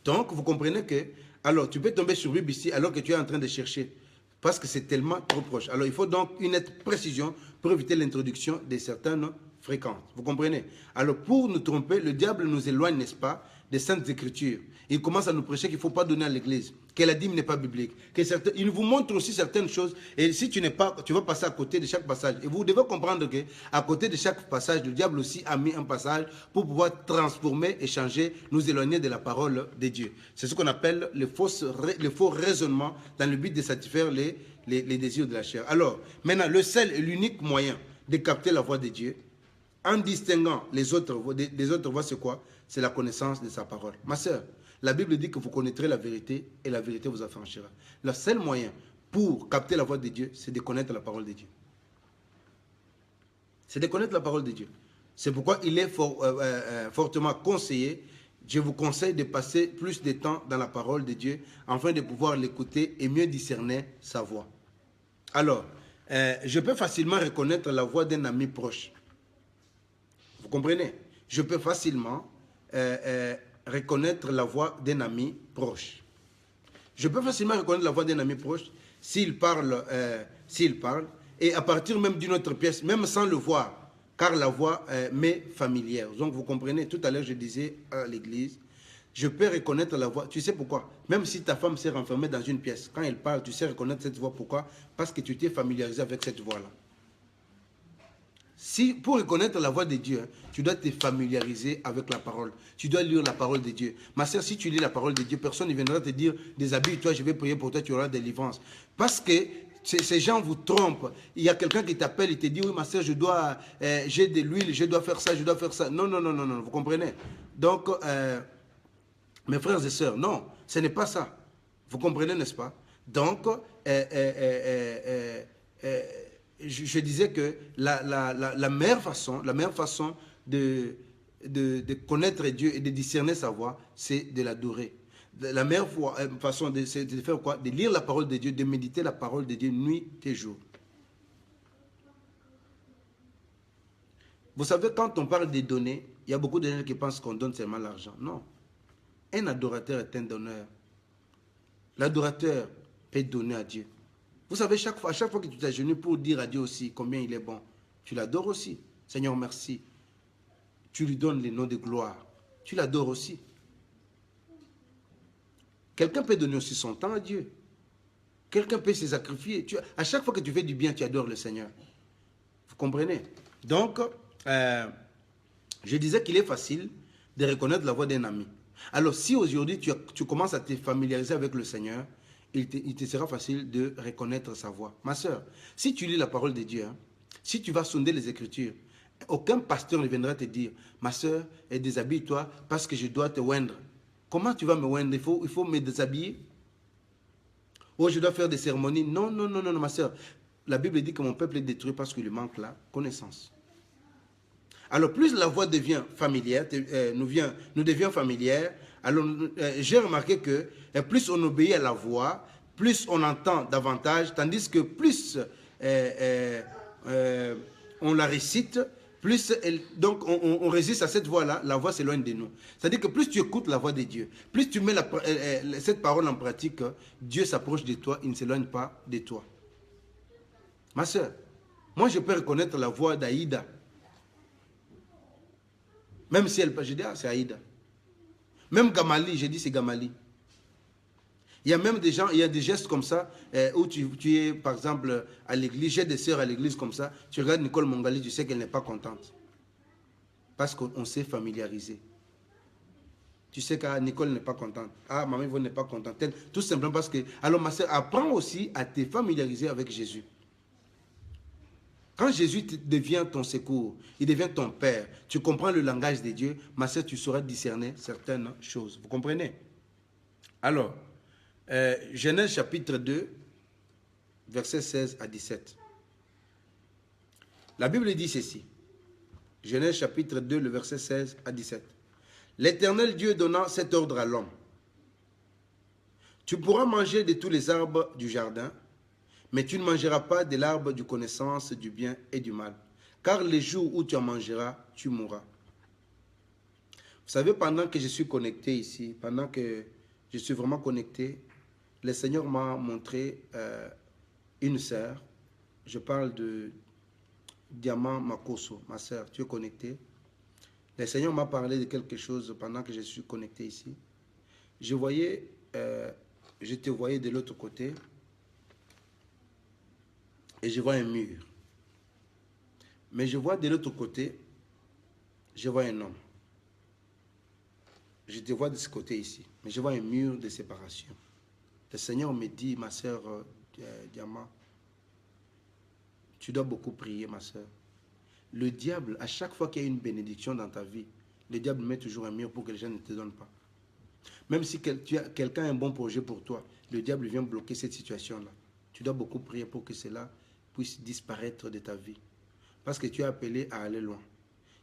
Donc, vous comprenez que, alors, tu peux tomber sur Bible ici alors que tu es en train de chercher. Parce que c'est tellement trop proche. Alors, il faut donc une nette précision pour éviter l'introduction de certaines fréquences. Vous comprenez? Alors, pour nous tromper, le diable nous éloigne, n'est-ce pas, des Saintes Écritures. Il commence à nous prêcher qu'il ne faut pas donner à l'Église, que la dîme n'est pas biblique. Il vous montre aussi certaines choses. Et si tu n'es pas, tu vas passer à côté de chaque passage. Et vous devez comprendre qu'à côté de chaque passage, le diable aussi a mis un passage pour pouvoir transformer et changer, nous éloigner de la parole de Dieu. C'est ce qu'on appelle le faux raisonnement dans le but de satisfaire les désirs de la chair. Alors, maintenant, le seul et l'unique moyen de capter la voix de Dieu, en distinguant les autres voix, c'est quoi? C'est la connaissance de sa parole. Ma sœur, la Bible dit que vous connaîtrez la vérité et la vérité vous affranchira. Le seul moyen pour capter la voix de Dieu, c'est de connaître la parole de Dieu. C'est de connaître la parole de Dieu. C'est pourquoi il est fortement conseillé, je vous conseille de passer plus de temps dans la parole de Dieu afin de pouvoir l'écouter et mieux discerner sa voix. Alors, je peux facilement reconnaître la voix d'un ami proche. Vous comprenez? Je peux facilement reconnaître la voix d'un ami proche. Je peux facilement reconnaître la voix d'un ami proche s'il parle, et à partir même d'une autre pièce, même sans le voir, car la voix m'est familière. Donc vous comprenez, tout à l'heure je disais à l'église, je peux reconnaître la voix. Tu sais pourquoi? Même si ta femme s'est renfermée dans une pièce, quand elle parle, tu sais reconnaître cette voix. Pourquoi? Parce que tu t'es familiarisé avec cette voix-là. Si, pour reconnaître la voix de Dieu, tu dois te familiariser avec la parole. Tu dois lire la parole de Dieu. Ma sœur, si tu lis la parole de Dieu, personne ne viendra te dire, déshabille-toi, je vais prier pour toi, tu auras des délivrances. Parce que ces gens vous trompent. Il y a quelqu'un qui t'appelle, il te dit, oui, ma sœur, j'ai de l'huile, je dois faire ça, je dois faire ça. Non, non, non, non, non, vous comprenez? Donc, mes frères et sœurs, non, ce n'est pas ça. Vous comprenez, n'est-ce pas? Donc, je disais que la meilleure façon de connaître Dieu et de discerner sa voix, c'est de l'adorer. La meilleure façon, c'est de faire quoi? De lire la parole de Dieu, de méditer la parole de Dieu nuit et jour. Vous savez, quand on parle des données, il y a beaucoup de gens qui pensent qu'on donne seulement l'argent. Non. Un adorateur est un donneur. L'adorateur peut donner à Dieu. Vous savez, à chaque fois que tu t'agenouilles pour dire à Dieu aussi combien il est bon, tu l'adores aussi. Seigneur, merci. Tu lui donnes les noms de gloire. Tu l'adores aussi. Quelqu'un peut donner aussi son temps à Dieu. Quelqu'un peut se sacrifier. À chaque fois que tu fais du bien, tu adores le Seigneur. Vous comprenez? Donc, je disais qu'il est facile de reconnaître la voix d'un ami. Alors, si aujourd'hui tu commences à te familiariser avec le Seigneur, il te sera facile de reconnaître sa voix. Ma soeur, si tu lis la parole de Dieu, si tu vas sonder les Écritures, aucun pasteur ne viendra te dire, ma soeur, déshabille-toi parce que je dois te oindre. Comment tu vas me oindre? Il faut me déshabiller? Ou je dois faire des cérémonies? Non, non, non, non, ma soeur. La Bible dit que mon peuple est détruit parce qu'il lui manque la connaissance. Alors, plus la voix devient familière, nous devient familière, alors j'ai remarqué que plus on obéit à la voix, plus on entend davantage, tandis que plus on la récite, plus donc on résiste à cette voix-là, la voix s'éloigne de nous. C'est-à-dire que plus tu écoutes la voix de Dieu, plus tu mets cette parole en pratique, Dieu s'approche de toi, il ne s'éloigne pas de toi. Ma soeur, moi je peux reconnaître la voix d'Aïda. Même si elle peut, je dis, ah, c'est Aïda. Même Gamali, j'ai dit c'est Gamali. Il y a même des gens, il y a des gestes comme ça, où tu es, par exemple, à l'église, j'ai des sœurs à l'église comme ça, tu regardes Nicole Mongali, tu sais qu'elle n'est pas contente. Parce qu'on s'est familiarisé. Tu sais que Nicole n'est pas contente. Ah, maman Yvonne n'est pas contente. Tout simplement parce que... Alors ma soeur, apprends aussi à te familiariser avec Jésus. Quand Jésus devient ton secours, il devient ton Père, tu comprends le langage de Dieu, ma soeur, tu sauras discerner certaines choses. Vous comprenez? Alors, Genèse chapitre 2, versets 16 à 17. La Bible dit ceci. Genèse chapitre 2, le verset 16 à 17. L'Éternel Dieu donna cet ordre à l'homme. Tu pourras manger de tous les arbres du jardin, mais tu ne mangeras pas de l'arbre de connaissance du bien et du mal, car les jours où tu en mangeras, tu mourras. Vous savez, pendant que je suis connecté ici, pendant que je suis vraiment connecté, le Seigneur m'a montré une sœur. Je parle de Diamant Makoso, ma sœur, tu es connectée. Le Seigneur m'a parlé de quelque chose pendant que je suis connecté ici. Je te voyais de l'autre côté et je vois un mur. Mais je vois de l'autre côté, je vois un homme. Je te vois de ce côté ici, mais je vois un mur de séparation. Le Seigneur me dit, ma sœur Diamant, tu dois beaucoup prier, ma sœur. Le diable, à chaque fois qu'il y a une bénédiction dans ta vie, le diable met toujours un mur pour que les gens ne te donnent pas. Même si quelqu'un a un bon projet pour toi, le diable vient bloquer cette situation-là. Tu dois beaucoup prier pour que cela puisse disparaître de ta vie. Parce que tu es appelé à aller loin.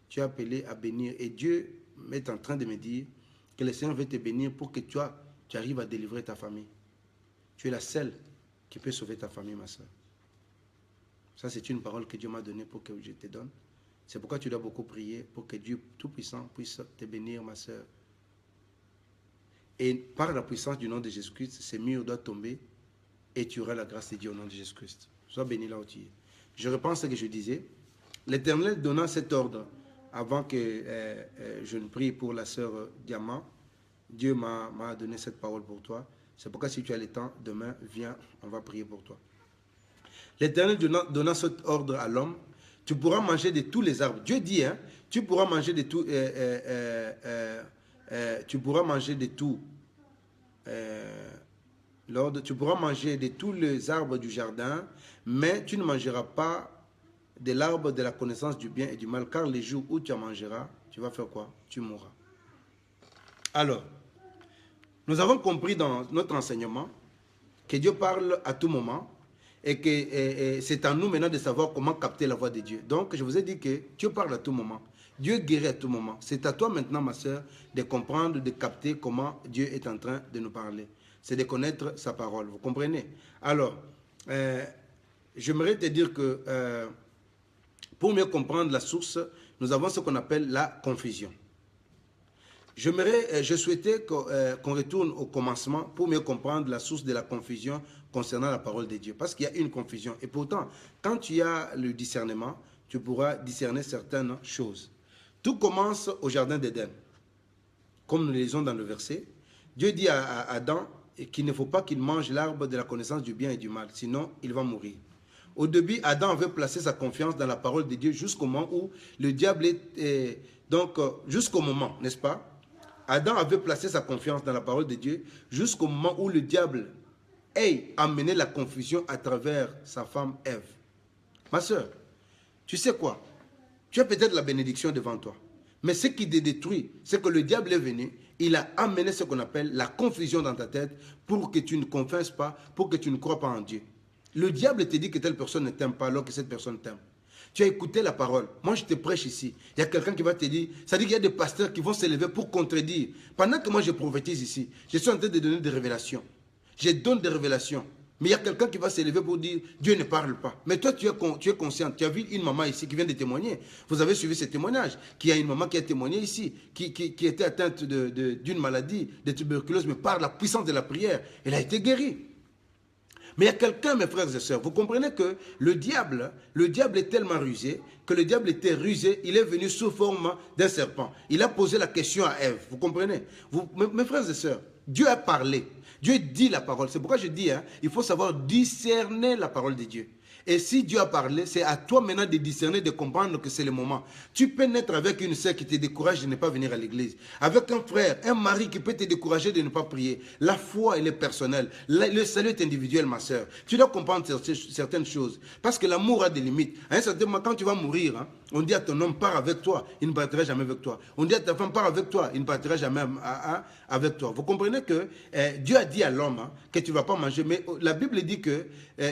Tu es appelé à bénir. Et Dieu est en train de me dire que le Seigneur veut te bénir pour que tu arrives à délivrer ta famille. Tu es la seule qui peut sauver ta famille, ma soeur. Ça, c'est une parole que Dieu m'a donnée pour que je te donne. C'est pourquoi tu dois beaucoup prier pour que Dieu Tout-Puissant puisse te bénir, ma soeur. Et par la puissance du nom de Jésus-Christ, ces murs doivent tomber et tu auras la grâce de Dieu au nom de Jésus-Christ. Sois béni là où tu es. Je reprends ce que je disais. L'Éternel donnant cet ordre avant que je ne prie pour la sœur Diamant. Dieu m'a donné cette parole pour toi. C'est pourquoi si tu as le temps, demain, viens, on va prier pour toi. L'Éternel donnant cet ordre à l'homme, tu pourras manger de tous les arbres. Dieu dit, hein, tu pourras manger de tout, tu pourras manger de tout. Tu pourras manger de tous les arbres du jardin, mais tu ne mangeras pas de l'arbre de la connaissance du bien et du mal, car les jours où tu en mangeras, tu vas faire quoi? Tu mourras. Alors, nous avons compris dans notre enseignement que Dieu parle à tout moment et que c'est à nous maintenant de savoir comment capter la voix de Dieu. Donc, je vous ai dit que Dieu parle à tout moment. Dieu guérit à tout moment. C'est à toi maintenant, ma soeur, de comprendre, de capter comment Dieu est en train de nous parler. C'est de connaître sa parole. Vous comprenez? Alors, j'aimerais te dire que pour mieux comprendre la source, nous avons ce qu'on appelle la confusion. Je souhaitais qu'on retourne au commencement pour mieux comprendre la source de la confusion concernant la parole de Dieu. Parce qu'il y a une confusion. Et pourtant, quand tu as le discernement, tu pourras discerner certaines choses. Tout commence au jardin d'Éden. Comme nous le lisons dans le verset, Dieu dit à Adam qu'il ne faut pas qu'il mange l'arbre de la connaissance du bien et du mal, sinon il va mourir. Au début, Adam avait placé sa confiance dans la parole de Dieu jusqu'au moment où le diable est... donc, jusqu'au moment, n'est-ce pas? Adam avait placé sa confiance dans la parole de Dieu jusqu'au moment où le diable ait amené la confusion à travers sa femme Ève. Ma soeur, tu sais quoi? Tu as peut-être la bénédiction devant toi. Mais ce qui te détruit, c'est que le diable est venu, il a amené ce qu'on appelle la confusion dans ta tête pour que tu ne confesses pas, pour que tu ne crois pas en Dieu. Le diable te dit que telle personne ne t'aime pas alors que cette personne t'aime. Tu as écouté la parole. Moi, je te prêche ici. Il y a quelqu'un qui va te dire, ça dit qu'il y a des pasteurs qui vont s'élever pour contredire. Pendant que moi, je prophétise ici, je suis en train de donner des révélations. Je donne des révélations. Mais il y a quelqu'un qui va s'élever pour dire, Dieu ne parle pas. Mais toi, tu es conscient. Tu as vu une maman ici qui vient de témoigner. Vous avez suivi ce témoignage. Qu'il y a une maman qui a témoigné ici, qui était atteinte d'une maladie, de tuberculose, mais par la puissance de la prière, elle a été guérie. Mais il y a quelqu'un, mes frères et sœurs, vous comprenez que le diable est tellement rusé, que le diable était rusé, il est venu sous forme d'un serpent. Il a posé la question à Ève, vous comprenez? Mes frères et sœurs, Dieu a parlé, Dieu dit la parole. C'est pourquoi je dis, il faut savoir discerner la parole de Dieu. Et si Dieu a parlé, c'est à toi maintenant de discerner, de comprendre que c'est le moment. Tu peux naître avec une sœur qui te décourage de ne pas venir à l'église. Avec un frère, un mari qui peut te décourager de ne pas prier. La foi, elle est personnelle. Le salut est individuel, ma sœur. Tu dois comprendre certaines choses. Parce que l'amour a des limites. À un certain moment, quand tu vas mourir, on dit à ton homme, pars avec toi. Il ne partira jamais avec toi. On dit à ta femme, pars avec toi. Il ne partira jamais avec toi. Vous comprenez que Dieu a dit à l'homme que tu ne vas pas manger. Mais la Bible dit que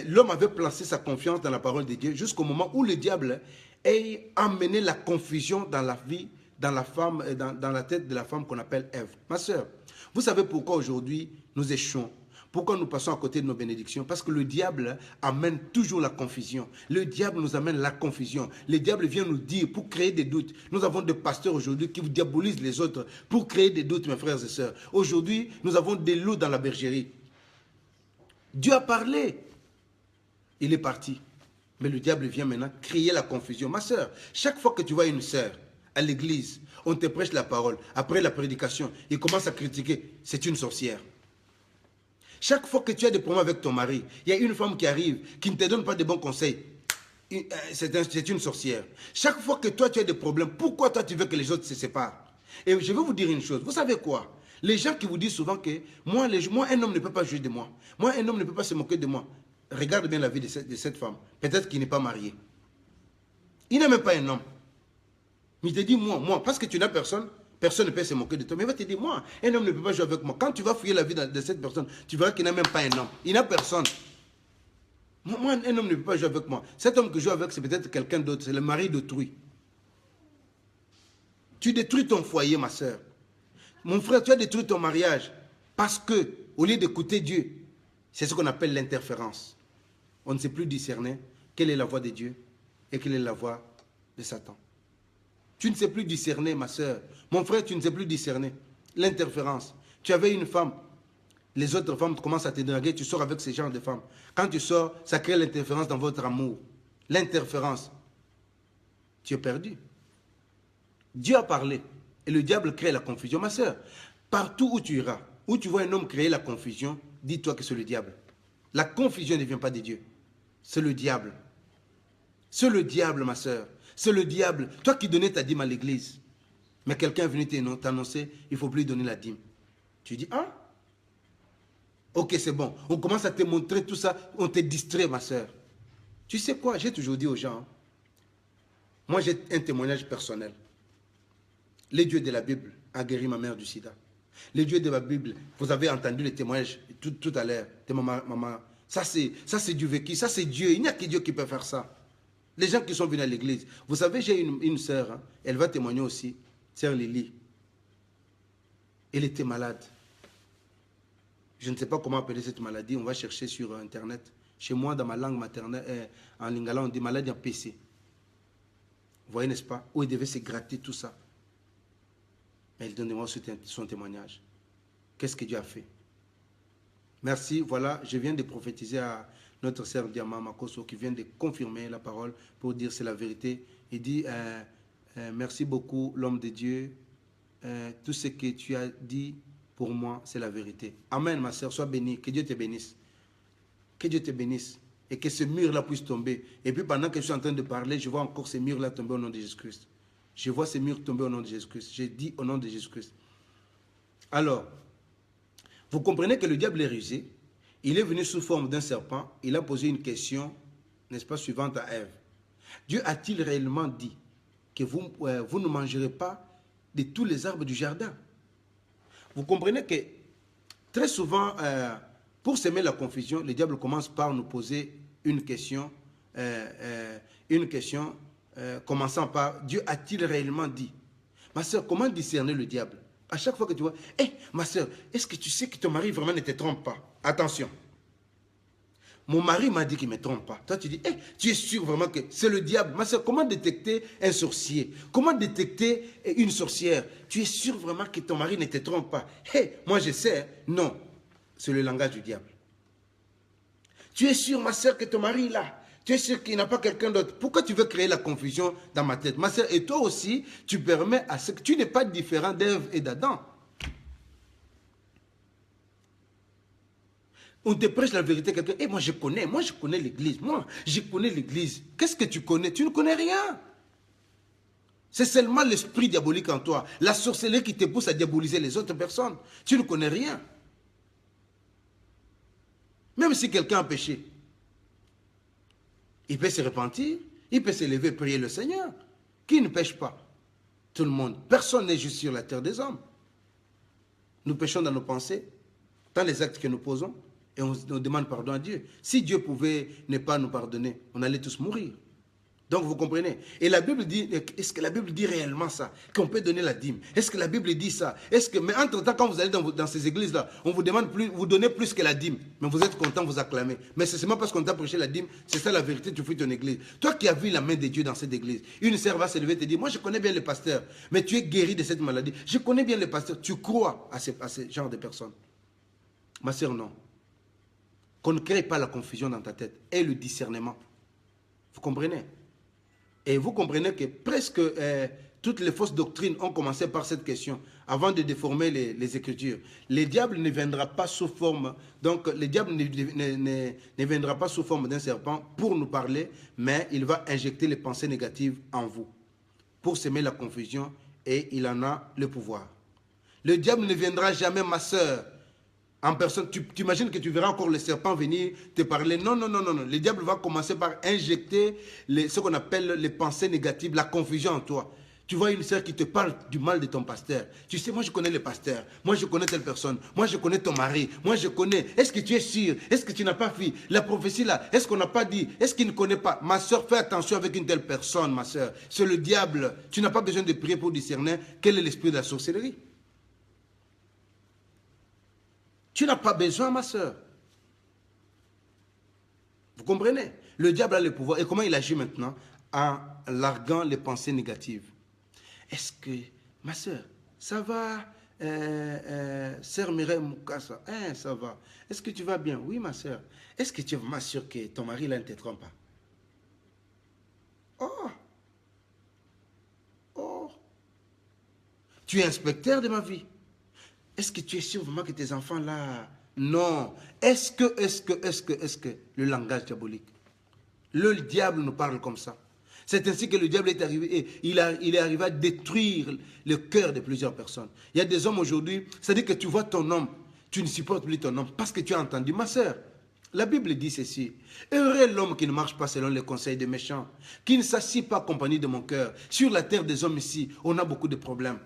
l'homme avait placé sa confiance dans la parole de Dieu jusqu'au moment où le diable ait amené la confusion dans la vie, dans la femme, dans la tête de la femme qu'on appelle Ève. Ma sœur, vous savez pourquoi aujourd'hui nous échouons? Pourquoi nous passons à côté de nos bénédictions? Parce que le diable amène toujours la confusion. Le diable nous amène la confusion. Le diable vient nous dire pour créer des doutes. Nous avons des pasteurs aujourd'hui qui vous diabolisent les autres pour créer des doutes, mes frères et sœurs. Aujourd'hui, nous avons des loups dans la bergerie. Dieu a parlé. Il est parti. Mais le diable vient maintenant créer la confusion. Ma sœur, chaque fois que tu vois une sœur à l'église, on te prêche la parole. Après la prédication, il commence à critiquer. C'est une sorcière. Chaque fois que tu as des problèmes avec ton mari, il y a une femme qui arrive, qui ne te donne pas de bons conseils. C'est une sorcière. Chaque fois que toi tu as des problèmes, pourquoi toi tu veux que les autres se séparent? Et je vais vous dire une chose. Vous savez quoi? Les gens qui vous disent souvent que moi, un homme ne peut pas juger de moi. Moi, un homme ne peut pas se moquer de moi. Regarde bien la vie de cette femme. Peut-être qu'il n'est pas marié. Il n'a même pas un homme. Mais il te dit, moi, parce que tu n'as personne, personne ne peut se moquer de toi. Mais il va te dire, moi, un homme ne peut pas jouer avec moi. Quand tu vas fouiller la vie de cette personne, tu verras qu'il n'a même pas un homme. Il n'a personne. Moi, un homme ne peut pas jouer avec moi. Cet homme que je joue avec, c'est peut-être quelqu'un d'autre. C'est le mari d'autrui. Tu détruis ton foyer, ma soeur. Mon frère, tu as détruit ton mariage. Parce que, au lieu d'écouter Dieu, c'est ce qu'on appelle l'interférence. On ne sait plus discerner quelle est la voix de Dieu et quelle est la voix de Satan. Tu ne sais plus discerner, ma soeur. Mon frère, tu ne sais plus discerner. L'interférence. Tu avais une femme. Les autres femmes commencent à te draguer. Tu sors avec ces genres de femmes. Quand tu sors, ça crée l'interférence dans votre amour. L'interférence. Tu es perdu. Dieu a parlé. Et le diable crée la confusion. Ma soeur, partout où tu iras, où tu vois un homme créer la confusion, dis-toi que c'est le diable. La confusion ne vient pas de Dieu. C'est le diable. C'est le diable, ma soeur. C'est le diable. Toi qui donnais ta dîme à l'église, mais quelqu'un est venu t'annoncer, il ne faut plus donner la dîme. Tu dis, ah, ok, c'est bon. On commence à te montrer tout ça, on te distrait, ma soeur. Tu sais quoi, j'ai toujours dit aux gens, moi j'ai un témoignage personnel. Les dieux de la Bible a guéri ma mère du sida. Les dieux de la Bible, vous avez entendu les témoignages tout à l'heure de maman. Ça c'est du vécu, ça c'est Dieu. Il n'y a que Dieu qui peut faire ça. Les gens qui sont venus à l'église. Vous savez, j'ai une sœur, elle va témoigner aussi, sœur Lily. Elle était malade. Je ne sais pas comment appeler cette maladie, on va chercher sur Internet. Chez moi, dans ma langue maternelle, en lingala, on dit maladie en PC. Vous voyez, n'est-ce pas? Où elle devait se gratter tout ça. Mais elle donne-moi son témoignage. Qu'est-ce que Dieu a fait? Merci, voilà, je viens de prophétiser à notre sœur Diama Makoso qui vient de confirmer la parole pour dire c'est la vérité. Il dit, merci beaucoup l'homme de Dieu, tout ce que tu as dit pour moi, c'est la vérité. Amen, ma sœur, sois bénie, que Dieu te bénisse. Que Dieu te bénisse et que ce mur-là puisse tomber. Et puis pendant que je suis en train de parler, je vois encore ces murs-là tomber au nom de Jésus-Christ. Je vois ces murs tomber au nom de Jésus-Christ. J'ai dit au nom de Jésus-Christ. Alors, vous comprenez que le diable est rusé. Il est venu sous forme d'un serpent. Il a posé une question, n'est-ce pas, suivante à Ève. Dieu a-t-il réellement dit que vous ne mangerez pas de tous les arbres du jardin? Vous comprenez que très souvent, pour semer la confusion, le diable commence par nous poser une question commençant par Dieu a-t-il réellement dit? Ma soeur, comment discerner le diable? À chaque fois que tu vois, ma soeur, est-ce que tu sais que ton mari vraiment ne te trompe pas? Attention. Mon mari m'a dit qu'il ne me trompe pas. Toi, tu dis, tu es sûr vraiment que c'est le diable? Ma soeur, comment détecter un sorcier? Comment détecter une sorcière? Tu es sûr vraiment que ton mari ne te trompe pas? Moi, je sais. Non, c'est le langage du diable. Tu es sûr, ma soeur, que ton mari est là. Tu es sûr qu'il n'a pas quelqu'un d'autre. Pourquoi tu veux créer la confusion dans ma tête? Ma soeur, et toi aussi, tu permets à ce que tu n'es pas différent d'Ève et d'Adam. On te prêche la vérité, quelqu'un, et moi je connais l'église, moi je connais l'église. Qu'est-ce que tu connais? Tu ne connais rien. C'est seulement l'esprit diabolique en toi, la sorcellerie qui te pousse à diaboliser les autres personnes. Tu ne connais rien. Même si quelqu'un a péché, il peut se repentir, il peut se lever et prier le Seigneur. Qui ne pêche pas? Tout le monde. Personne n'est juste sur la terre des hommes. Nous péchons dans nos pensées, dans les actes que nous posons, et on demande pardon à Dieu. Si Dieu pouvait ne pas nous pardonner, on allait tous mourir. Donc vous comprenez. Et la Bible dit, est-ce que la Bible dit réellement ça? Qu'on peut donner la dîme? Est-ce que la Bible dit ça? Mais entre-temps, quand vous allez dans ces églises-là, on vous demande plus, vous donnez plus que la dîme. Mais vous êtes content, vous acclamez. Mais c'est seulement parce qu'on t'a prêché la dîme, c'est ça la vérité, tu fous ton église. Toi qui as vu la main de Dieu dans cette église, une sœur va se lever et te dire, moi je connais bien le pasteur, mais tu es guéri de cette maladie. Je connais bien le pasteur. Tu crois à ce genre de personnes? Ma sœur, non. Qu'on ne crée pas la confusion dans ta tête et le discernement. Vous comprenez? Et vous comprenez que presque toutes les fausses doctrines ont commencé par cette question, avant de déformer les Écritures. Le diable ne viendra pas sous forme, donc le diable ne viendra pas sous forme d'un serpent pour nous parler, mais il va injecter les pensées négatives en vous, pour semer la confusion, et il en a le pouvoir. Le diable ne viendra jamais, ma sœur, en personne. Tu imagines que tu verras encore le serpent venir te parler. Non, non, non, non, non. Le diable va commencer par injecter ce qu'on appelle les pensées négatives, la confusion en toi. Tu vois une sœur qui te parle du mal de ton pasteur. Tu sais, moi je connais le pasteur. Moi je connais telle personne. Moi je connais ton mari. Moi je connais. Est-ce que tu es sûr? Est-ce que tu n'as pas fait la prophétie là? Est-ce qu'on n'a pas dit? Est-ce qu'il ne connaît pas? Ma sœur, fais attention avec une telle personne, ma sœur. C'est le diable. Tu n'as pas besoin de prier pour discerner quel est l'esprit de la sorcellerie. Tu n'as pas besoin, ma sœur. Vous comprenez? Le diable a le pouvoir. Et comment il agit maintenant? En larguant les pensées négatives. Est-ce que, ma sœur, ça va, sœur Mireille Moukassa? Ça va. Est-ce que tu vas bien? Oui, ma sœur. Est-ce que tu es vraiment sûre que ton mari là ne te trompe pas? Oh! Oh! Tu es inspecteur de ma vie. Est-ce que tu es sûr vraiment que tes enfants là... Non. Est-ce que le langage diabolique? Le diable nous parle comme ça. C'est ainsi que le diable est arrivé. Et il est arrivé à détruire le cœur de plusieurs personnes. Il y a des hommes aujourd'hui, c'est-à-dire que tu vois ton homme, tu ne supportes plus ton homme parce que tu as entendu. Ma sœur, la Bible dit ceci. Heureux l'homme qui ne marche pas selon les conseils des méchants, qui ne s'assied pas en compagnie de mon cœur. Sur la terre des hommes ici, on a beaucoup de problèmes.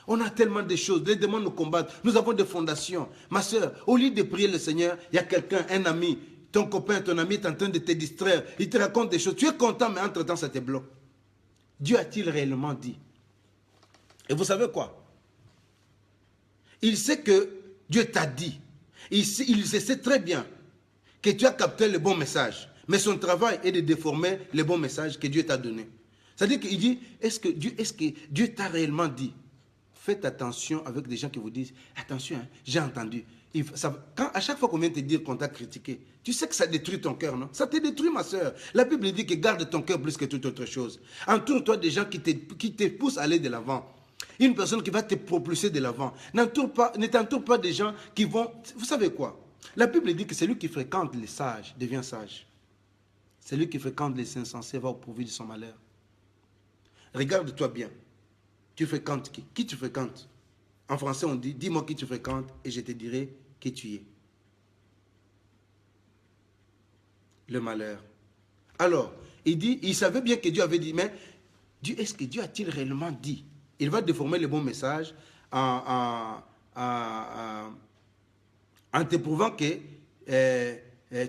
On a tellement de choses, les démons nous combattent, nous avons des fondations. Ma soeur, au lieu de prier le Seigneur, il y a quelqu'un, un ami, ton copain, ton ami est en train de te distraire, il te raconte des choses, tu es content, mais entre-temps ça te bloque. Dieu a-t-il réellement dit? Et vous savez quoi? Il sait que Dieu t'a dit, il sait très bien que tu as capté le bon message, mais son travail est de déformer le bon message que Dieu t'a donné. C'est-à-dire qu'il dit, est-ce que Dieu t'a réellement dit? Faites attention avec des gens qui vous disent, attention, hein, j'ai entendu. À chaque fois qu'on vient te dire qu'on t'a critiqué, tu sais que ça détruit ton cœur, non? Ça te détruit, ma soeur. La Bible dit que garde ton cœur plus que toute autre chose. Entoure-toi des gens qui te poussent à aller de l'avant. Une personne qui va te propulser de l'avant. Ne t'entoure pas des gens qui vont... Vous savez quoi? La Bible dit que celui qui fréquente les sages devient sage. Celui qui fréquente les insensés va au pourvu de son malheur. Regarde-toi bien. Tu fréquentes qui? Qui tu fréquentes? En français, on dit, dis-moi qui tu fréquentes et je te dirai qui tu es. Le malheur. Alors, il savait bien que Dieu avait dit, mais est-ce que Dieu a-t-il réellement dit? Il va déformer le bon message en te prouvant que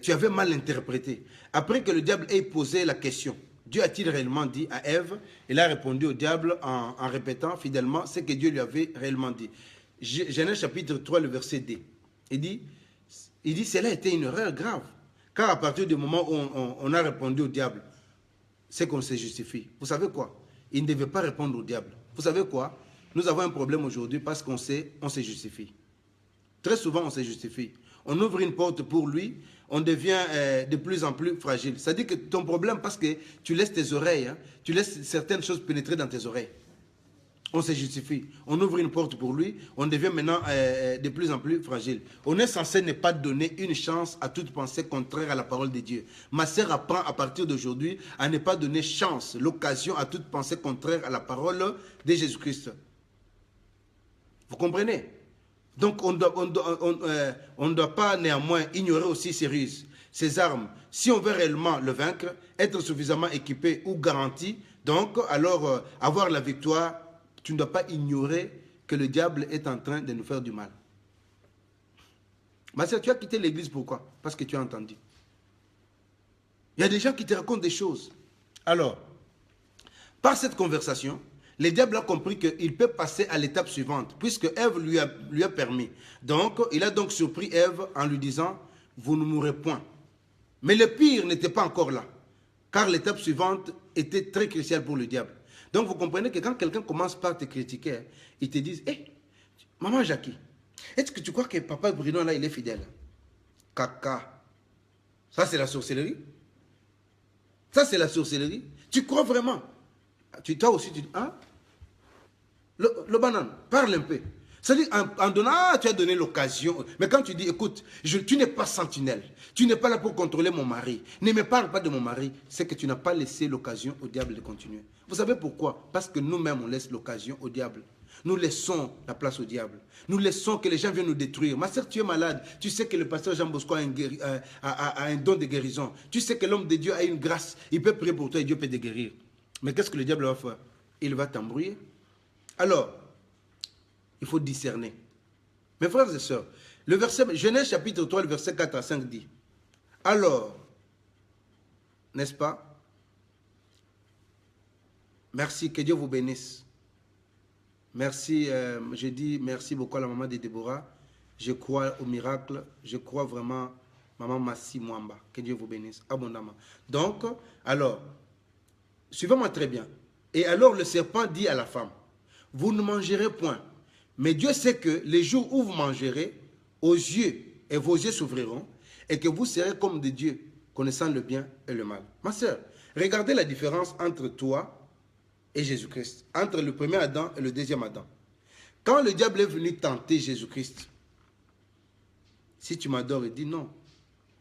tu avais mal interprété. Après que le diable ait posé la question, Dieu a-t-il réellement dit à Ève? Il a répondu au diable en répétant fidèlement ce que Dieu lui avait réellement dit. Genèse chapitre 3, le verset D. Il dit, cela était une erreur grave. Car à partir du moment où on a répondu au diable, c'est qu'on se justifie. Vous savez quoi? Il ne devait pas répondre au diable. Vous savez quoi? Nous avons un problème aujourd'hui parce qu'on se justifie. Très souvent, on se justifie. on ouvre une porte pour lui, on devient de plus en plus fragile. C'est-à-dire que ton problème, parce que tu laisses tes oreilles, hein, tu laisses certaines choses pénétrer dans tes oreilles. On se justifie. On ouvre une porte pour lui, on devient maintenant de plus en plus fragile. On est censé ne pas donner une chance à toute pensée contraire à la parole de Dieu. Ma sœur apprend à partir d'aujourd'hui à ne pas donner chance, l'occasion à toute pensée contraire à la parole de Jésus-Christ. Vous comprenez? Donc on ne doit pas néanmoins ignorer aussi ses armes. Si on veut réellement le vaincre, être suffisamment équipé ou garanti, donc alors avoir la victoire, tu ne dois pas ignorer que le diable est en train de nous faire du mal. Ma soeur, tu as quitté l'église, pourquoi? Parce que tu as entendu. Il y a des gens qui te racontent des choses. Alors, par cette conversation, le diable a compris qu'il peut passer à l'étape suivante, puisque Ève lui a permis. Donc, il a donc surpris Ève en lui disant, vous ne mourrez point. Mais le pire n'était pas encore là, car l'étape suivante était très cruciale pour le diable. Donc, vous comprenez que quand quelqu'un commence par te critiquer, ils te disent, hé, maman Jackie, est-ce que tu crois que papa Bruno, là, il est fidèle? Caca. Ça, c'est la sorcellerie. Ça, c'est la sorcellerie. Tu crois vraiment? Toi aussi, tu dis, ah, le banane, parle un peu. C'est-à-dire, en donnant, ah, tu as donné l'occasion. Mais quand tu dis, écoute, tu n'es pas sentinelle. Tu n'es pas là pour contrôler mon mari. Ne me parle pas de mon mari. C'est que tu n'as pas laissé l'occasion au diable de continuer. Vous savez pourquoi? Parce que nous-mêmes, on laisse l'occasion au diable. Nous laissons la place au diable. Nous laissons que les gens viennent nous détruire. Ma soeur, tu es malade. Tu sais que le pasteur Jean Bosco a un don de guérison. Tu sais que l'homme de Dieu a une grâce. Il peut prier pour toi et Dieu peut te guérir. Mais qu'est-ce que le diable va faire? Il va t'embrouiller. Alors, il faut discerner. Mes frères et sœurs, le verset, Genèse chapitre 3, le verset 4 à 5 dit, alors, n'est-ce pas? Merci, que Dieu vous bénisse. Merci, je dis merci beaucoup à la maman de Déborah. Je crois au miracle. Je crois vraiment, maman Massi Mwamba. Que Dieu vous bénisse abondamment. Donc, alors, suivez-moi très bien. Et alors le serpent dit à la femme, vous ne mangerez point. Mais Dieu sait que les jours où vous mangerez, aux yeux, et vos yeux s'ouvriront, et que vous serez comme des dieux, connaissant le bien et le mal. Ma soeur, regardez la différence entre toi et Jésus-Christ, entre le premier Adam et le deuxième Adam. Quand le diable est venu tenter Jésus-Christ, si tu m'adores, il dit non,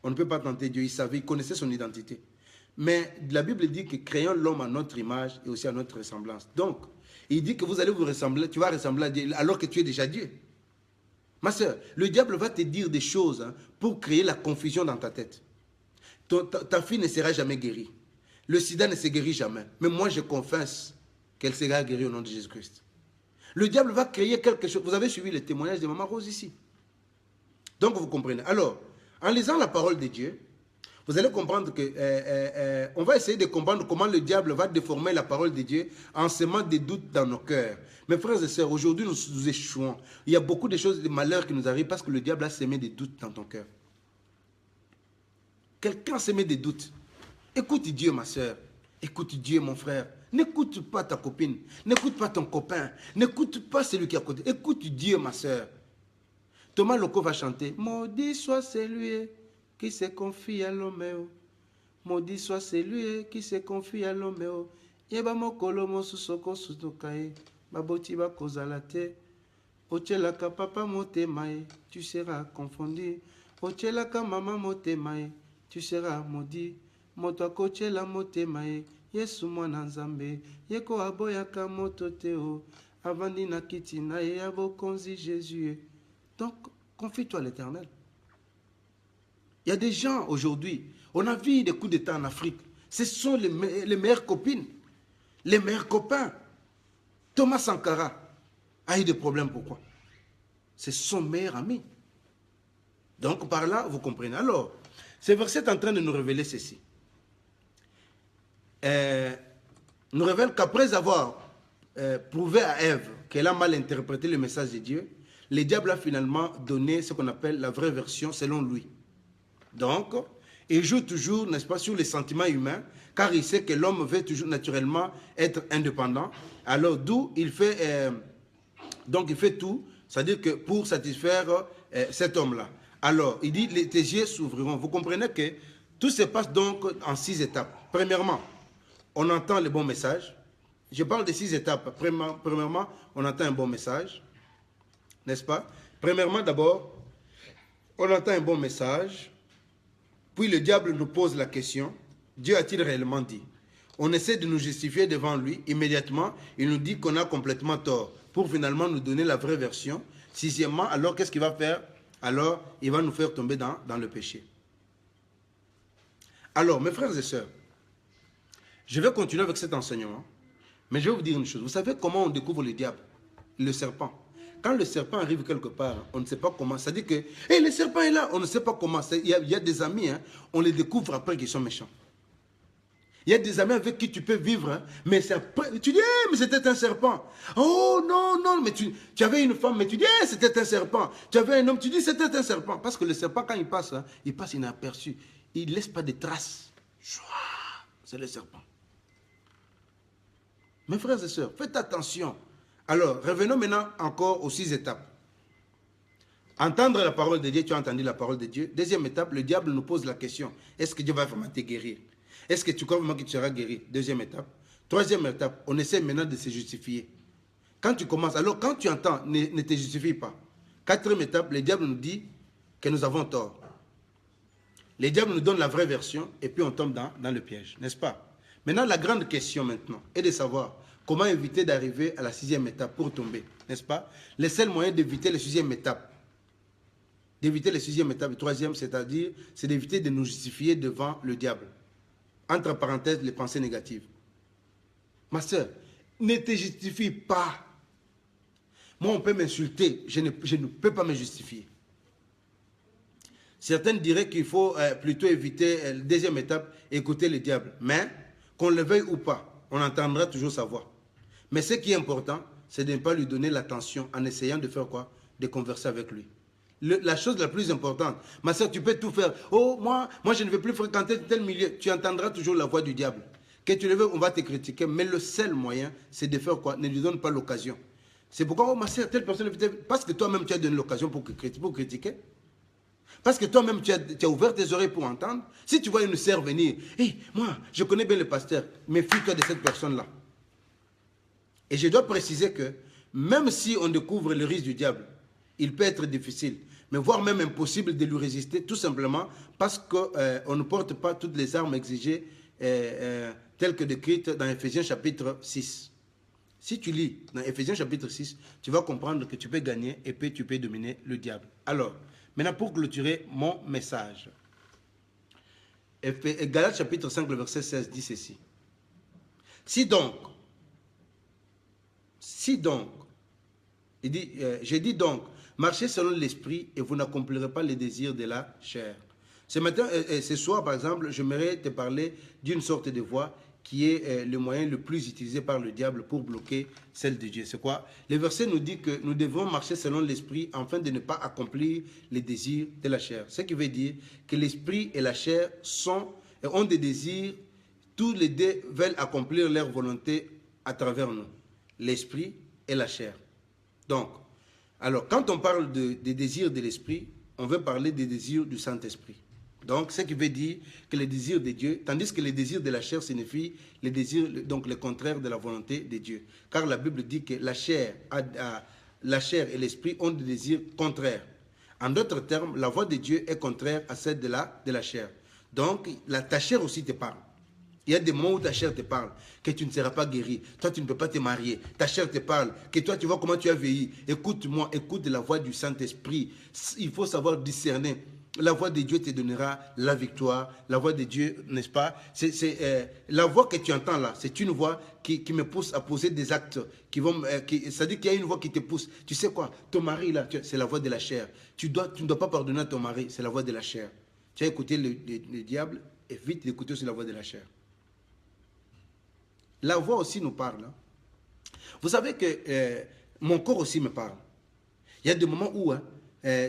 on ne peut pas tenter Dieu. Il savait, il connaissait son identité. Mais la Bible dit que créons l'homme à notre image et aussi à notre ressemblance. Donc, il dit que vous allez vous ressembler, tu vas ressembler à Dieu alors que tu es déjà Dieu. Ma soeur, le diable va te dire des choses pour créer la confusion dans ta tête. Ta fille ne sera jamais guérie. Le sida ne se guérit jamais. Mais moi, je confesse qu'elle sera guérie au nom de Jésus-Christ. Le diable va créer quelque chose. Vous avez suivi le témoignage de Maman Rose ici. Donc, vous comprenez. Alors, en lisant la parole de Dieu, vous allez comprendre que on va essayer de comprendre comment le diable va déformer la parole de Dieu en semant des doutes dans nos cœurs. Mes frères et sœurs, aujourd'hui, nous échouons. Il y a beaucoup de choses, de malheurs qui nous arrivent parce que le diable a semé des doutes dans ton cœur. Quelqu'un a semé des doutes. Écoute Dieu, ma sœur. Écoute Dieu, mon frère. N'écoute pas ta copine. N'écoute pas ton copain. N'écoute pas celui qui est à côté. Écoute Dieu, ma sœur. Thomas Loco va chanter. Maudit soit celui qui se confie à l'homme. Maudit soit celui qui se confie à l'homme. Yeba mokolo mosusoko sutokae. Baboti ba kozalate. Ochelaka papa motemae. Tu seras confondu. Ochelaka maman motemae. Tu seras maudit. Moto akochela motemae. Yesu mwana nzambe. Yeko aboyaka moto teo. Avandi na kiti na ye abokonzi Jésus. Donc, confie-toi à l'Éternel. Il y a des gens aujourd'hui, on a vu des coups d'État en Afrique. Ce sont les meilleures copines, les meilleurs copains. Thomas Sankara a eu des problèmes. Pourquoi? C'est son meilleur ami. Donc, par là, vous comprenez. Alors, ce verset est en train de nous révéler ceci. Nous révèle qu'après avoir prouvé à Ève qu'elle a mal interprété le message de Dieu, le diable a finalement donné ce qu'on appelle la vraie version selon lui. Donc, il joue toujours, n'est-ce pas, sur les sentiments humains, car il sait que l'homme veut toujours naturellement être indépendant. Alors, d'où il fait, donc il fait tout, c'est-à-dire que pour satisfaire cet homme-là. Alors, il dit, tes yeux s'ouvriront. Vous comprenez que tout se passe donc en 6 étapes. Premièrement, on entend le bon message. Je parle de 6 étapes. Premièrement, on entend un bon message. N'est-ce pas? Premièrement, d'abord, on entend un bon message. Puis le diable nous pose la question, Dieu a-t-il réellement dit? On essaie de nous justifier devant lui. Immédiatement, il nous dit qu'on a complètement tort. Pour finalement nous donner la vraie version. Sixièmement, alors qu'est-ce qu'il va faire? Alors, il va nous faire tomber dans le péché. Alors, mes frères et sœurs, je vais continuer avec cet enseignement. Mais je vais vous dire une chose. Vous savez comment on découvre le diable? Le serpent. Quand le serpent arrive quelque part, on ne sait pas comment. Ça dit que, hey, le serpent est là, on ne sait pas comment. Il y a des amis, hein, on les découvre après qu'ils sont méchants. Il y a des amis avec qui tu peux vivre, hein, mais tu dis, hey, mais c'était un serpent. Oh non, non, mais tu avais une femme, mais tu dis, hey, c'était un serpent. Tu avais un homme, tu dis, c'était un serpent. Parce que le serpent, quand il passe inaperçu. Il ne laisse pas de traces. C'est le serpent. Mes frères et sœurs, faites attention. Alors, revenons maintenant encore aux 6 étapes. Entendre la parole de Dieu, tu as entendu la parole de Dieu. Deuxième étape, le diable nous pose la question. Est-ce que Dieu va vraiment te guérir? Est-ce que tu crois vraiment que tu seras guéri? Deuxième étape. Troisième étape, on essaie maintenant de se justifier. Quand tu commences, alors quand tu entends, ne te justifie pas. Quatrième étape, le diable nous dit que nous avons tort. Le diable nous donne la vraie version et puis on tombe dans le piège, n'est-ce pas? Maintenant, la grande question maintenant est de savoir comment éviter d'arriver à la 6e étape pour tomber, n'est-ce pas? Le seul moyen d'éviter la 6e étape, la 3e, c'est-à-dire, c'est d'éviter de nous justifier devant le diable. Entre parenthèses, les pensées négatives. Ma soeur, ne te justifie pas. Moi, on peut m'insulter, je ne peux pas me justifier. Certains diraient qu'il faut plutôt éviter la 2e étape, écouter le diable. Mais, qu'on le veuille ou pas, on entendra toujours sa voix. Mais ce qui est important, c'est de ne pas lui donner l'attention en essayant de faire quoi? De converser avec lui. La chose la plus importante, ma soeur, tu peux tout faire. Oh, moi je ne veux plus fréquenter tel milieu. Tu entendras toujours la voix du diable. Que tu le veux, on va te critiquer. Mais le seul moyen, c'est de faire quoi? Ne lui donne pas l'occasion. C'est pourquoi, oh, ma soeur, telle personne, parce que toi-même, tu as donné l'occasion pour critiquer. Parce que toi-même, tu as ouvert tes oreilles pour entendre. Si tu vois une sœur venir, hey, moi, je connais bien le pasteur, méfie-toi de cette personne-là. Et je dois préciser que, même si on découvre le risque du diable, il peut être difficile, mais voire même impossible de lui résister, tout simplement parce qu'on ne porte pas toutes les armes exigées telles que décrites dans Éphésiens chapitre 6. Si tu lis dans Éphésiens chapitre 6, tu vas comprendre que tu peux gagner et puis tu peux dominer le diable. Alors, maintenant pour clôturer mon message, Galates chapitre 5, le verset 16 dit ceci. Si donc, il dit, j'ai dit donc, marchez selon l'esprit et vous n'accomplirez pas les désirs de la chair. Ce matin, ce soir, par exemple, j'aimerais te parler d'une sorte de voie qui est le moyen le plus utilisé par le diable pour bloquer celle de Dieu. C'est quoi? Le verset nous dit que nous devons marcher selon l'esprit afin de ne pas accomplir les désirs de la chair. Ce qui veut dire que l'esprit et la chair ont des désirs, tous les deux veulent accomplir leur volonté à travers nous. L'esprit et la chair. Donc, alors, quand on parle des désirs de l'esprit, on veut parler des désirs du Saint-Esprit. Donc, ce qui veut dire que les désirs de Dieu, tandis que les désirs de la chair signifient les désirs, donc le contraire de la volonté de Dieu. Car la Bible dit que la chair et l'esprit ont des désirs contraires. En d'autres termes, la voix de Dieu est contraire à celle de la chair. Donc, ta chair aussi te parle. Il y a des moments où ta chair te parle, que tu ne seras pas guéri. Toi, tu ne peux pas te marier. Ta chair te parle, que toi, tu vois comment tu as vieilli. Écoute-moi, écoute la voix du Saint-Esprit. Il faut savoir discerner. La voix de Dieu te donnera la victoire. La voix de Dieu, n'est-ce pas? La voix que tu entends là, c'est une voix qui me pousse à poser des actes. C'est-à-dire qu'il y a une voix qui te pousse. Tu sais quoi? Ton mari là, c'est la voix de la chair. Tu ne dois pas pardonner à ton mari, c'est la voix de la chair. Tu as écouté le diable, évite d'écouter aussi la voix de la chair. La voix aussi nous parle. Hein. Vous savez que mon corps aussi me parle. Il y a des moments où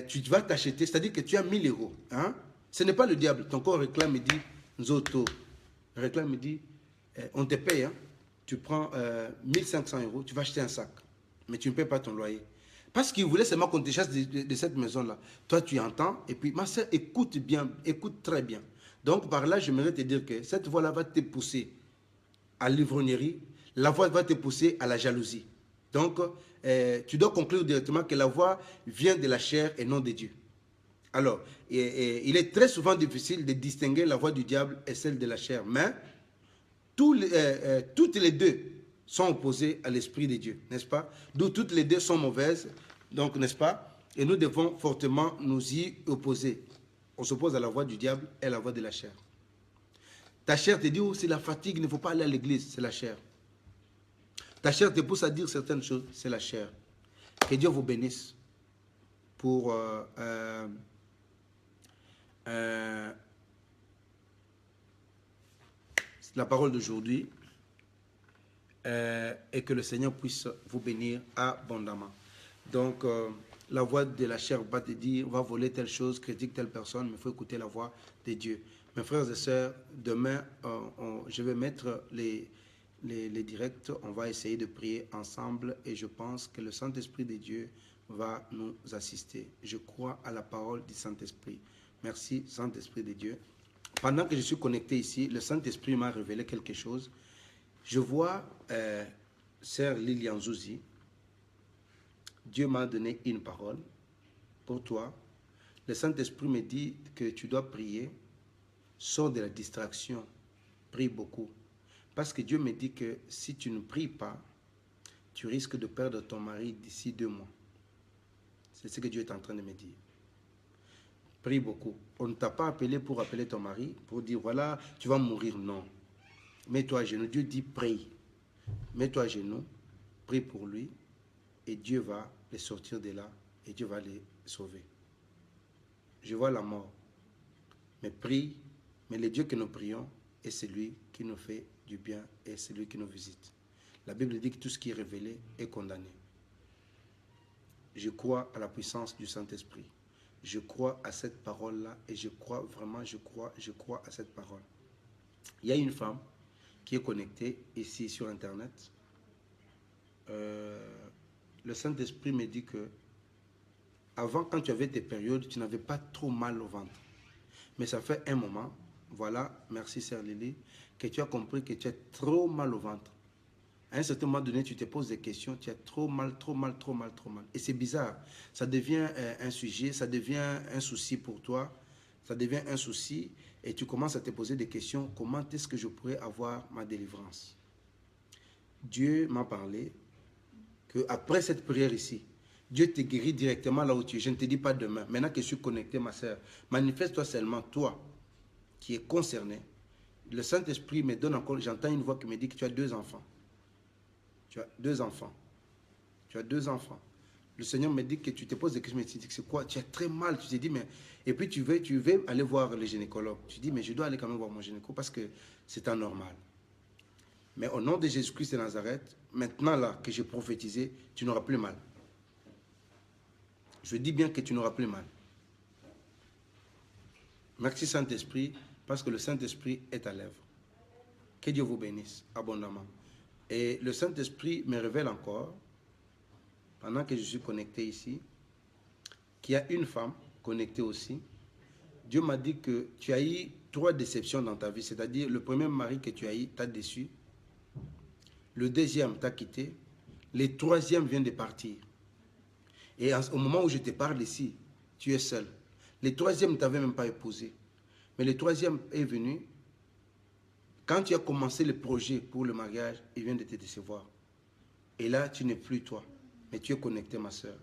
tu vas t'acheter, c'est-à-dire que tu as 1000 euros. Hein? Ce n'est pas le diable. Ton corps réclame et dit, Nzoto, réclame et dit, on te paye. Hein? Tu prends 1500 euros, tu vas acheter un sac. Mais tu ne payes pas ton loyer. Parce qu'il voulait seulement qu'on te chasse de cette maison-là. Toi, tu entends, et puis ma soeur, écoute bien, écoute très bien. Donc, par là, j'aimerais te dire que cette voix-là va te pousser à l'ivrognerie, la voix va te pousser à la jalousie. Donc, tu dois conclure directement que la voix vient de la chair et non de Dieu. Alors, il est très souvent difficile de distinguer la voix du diable et celle de la chair, mais toutes les deux sont opposées à l'esprit de Dieu, n'est-ce pas? D'où toutes les deux sont mauvaises, donc, n'est-ce pas? Et nous devons fortement nous y opposer. On s'oppose à la voix du diable et à la voix de la chair. Ta chair te dit, oh, c'est la fatigue, il ne faut pas aller à l'église, c'est la chair. Ta chair te pousse à dire certaines choses, c'est la chair. Que Dieu vous bénisse pour la parole d'aujourd'hui et que le Seigneur puisse vous bénir abondamment. Donc, la voix de la chair va te dire, va voler telle chose, critique telle personne, mais il faut écouter la voix de Dieu. Mes frères et sœurs, demain, je vais mettre les directs, on va essayer de prier ensemble et je pense que le Saint-Esprit de Dieu va nous assister. Je crois à la parole du Saint-Esprit. Merci, Saint-Esprit de Dieu. Pendant que je suis connecté ici, le Saint-Esprit m'a révélé quelque chose. Je vois Sœur Lilian Zouzi. Dieu m'a donné une parole pour toi. Le Saint-Esprit me dit que tu dois prier. Sors de la distraction. Prie beaucoup. Parce que Dieu me dit que si tu ne pries pas, tu risques de perdre ton mari d'ici 2 mois. C'est ce que Dieu est en train de me dire. Prie beaucoup. On ne t'a pas appelé pour appeler ton mari, pour dire voilà, tu vas mourir. Non. Mets-toi à genoux. Dieu dit prie. Mets-toi à genoux, prie pour lui, et Dieu va les sortir de là, et Dieu va les sauver. Je vois la mort. Mais prie, mais le Dieu que nous prions est celui qui nous fait du bien et celui qui nous visite. La Bible dit que tout ce qui est révélé est condamné. Je crois à la puissance du Saint-Esprit. Je crois à cette parole-là et je crois vraiment, je crois à cette parole. Il y a une femme qui est connectée ici sur Internet. Le Saint-Esprit me dit que avant, quand tu avais tes périodes, tu n'avais pas trop mal au ventre. Mais ça fait un moment, voilà, merci Sœur Lily, que tu as compris que tu as trop mal au ventre. À un certain moment donné, tu te poses des questions, tu as trop mal. Et c'est bizarre, ça devient un sujet, ça devient un souci pour toi, ça devient un souci, et tu commences à te poser des questions, comment est-ce que je pourrais avoir ma délivrance? Dieu m'a parlé qu'après cette prière ici, Dieu te guérit directement là où tu es. Je ne te dis pas demain. Maintenant que je suis connecté, ma soeur, manifeste-toi seulement, toi, qui es concerné. Le Saint-Esprit me donne encore, j'entends une voix qui me dit que tu as 2 enfants. Tu as 2 enfants. Tu as 2 enfants. Le Seigneur me dit que tu te poses des questions, mais tu dis que c'est quoi? Tu as très mal. Tu te dis, mais... Et puis tu veux aller voir le gynécologue. Tu dis, mais je dois aller quand même voir mon gynéco parce que c'est anormal. Mais au nom de Jésus-Christ de Nazareth, maintenant là que j'ai prophétisé, tu n'auras plus mal. Je dis bien que tu n'auras plus mal. Merci Saint-Esprit, parce que le Saint-Esprit est à l'œuvre. Que Dieu vous bénisse abondamment. Et le Saint-Esprit me révèle encore, pendant que je suis connecté ici, qu'il y a une femme connectée aussi. Dieu m'a dit que tu as eu 3 déceptions dans ta vie, c'est-à-dire le premier mari que tu as eu t'a déçu, le deuxième t'a quitté, le troisième vient de partir. Et au moment où je te parle ici, tu es seul. Le troisième ne t'avait même pas épousé. Mais le troisième est venu. Quand tu as commencé le projet pour le mariage, il vient de te décevoir. Et là, tu n'es plus toi. Mais tu es connecté, ma soeur.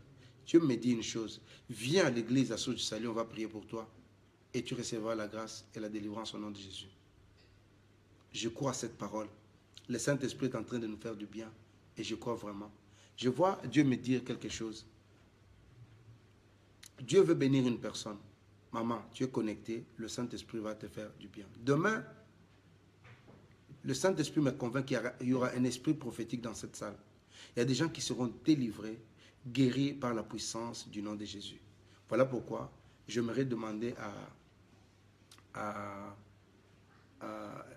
Dieu me dit une chose. Viens à l'église à Source du Salut, on va prier pour toi. Et tu recevras la grâce et la délivrance au nom de Jésus. Je crois à cette parole. Le Saint-Esprit est en train de nous faire du bien. Et je crois vraiment. Je vois Dieu me dire quelque chose. Dieu veut bénir une personne. Maman, tu es connecté, le Saint-Esprit va te faire du bien. Demain, le Saint-Esprit me convainc qu'il y aura un esprit prophétique dans cette salle. Il y a des gens qui seront délivrés, guéris par la puissance du nom de Jésus. Voilà pourquoi j'aimerais demander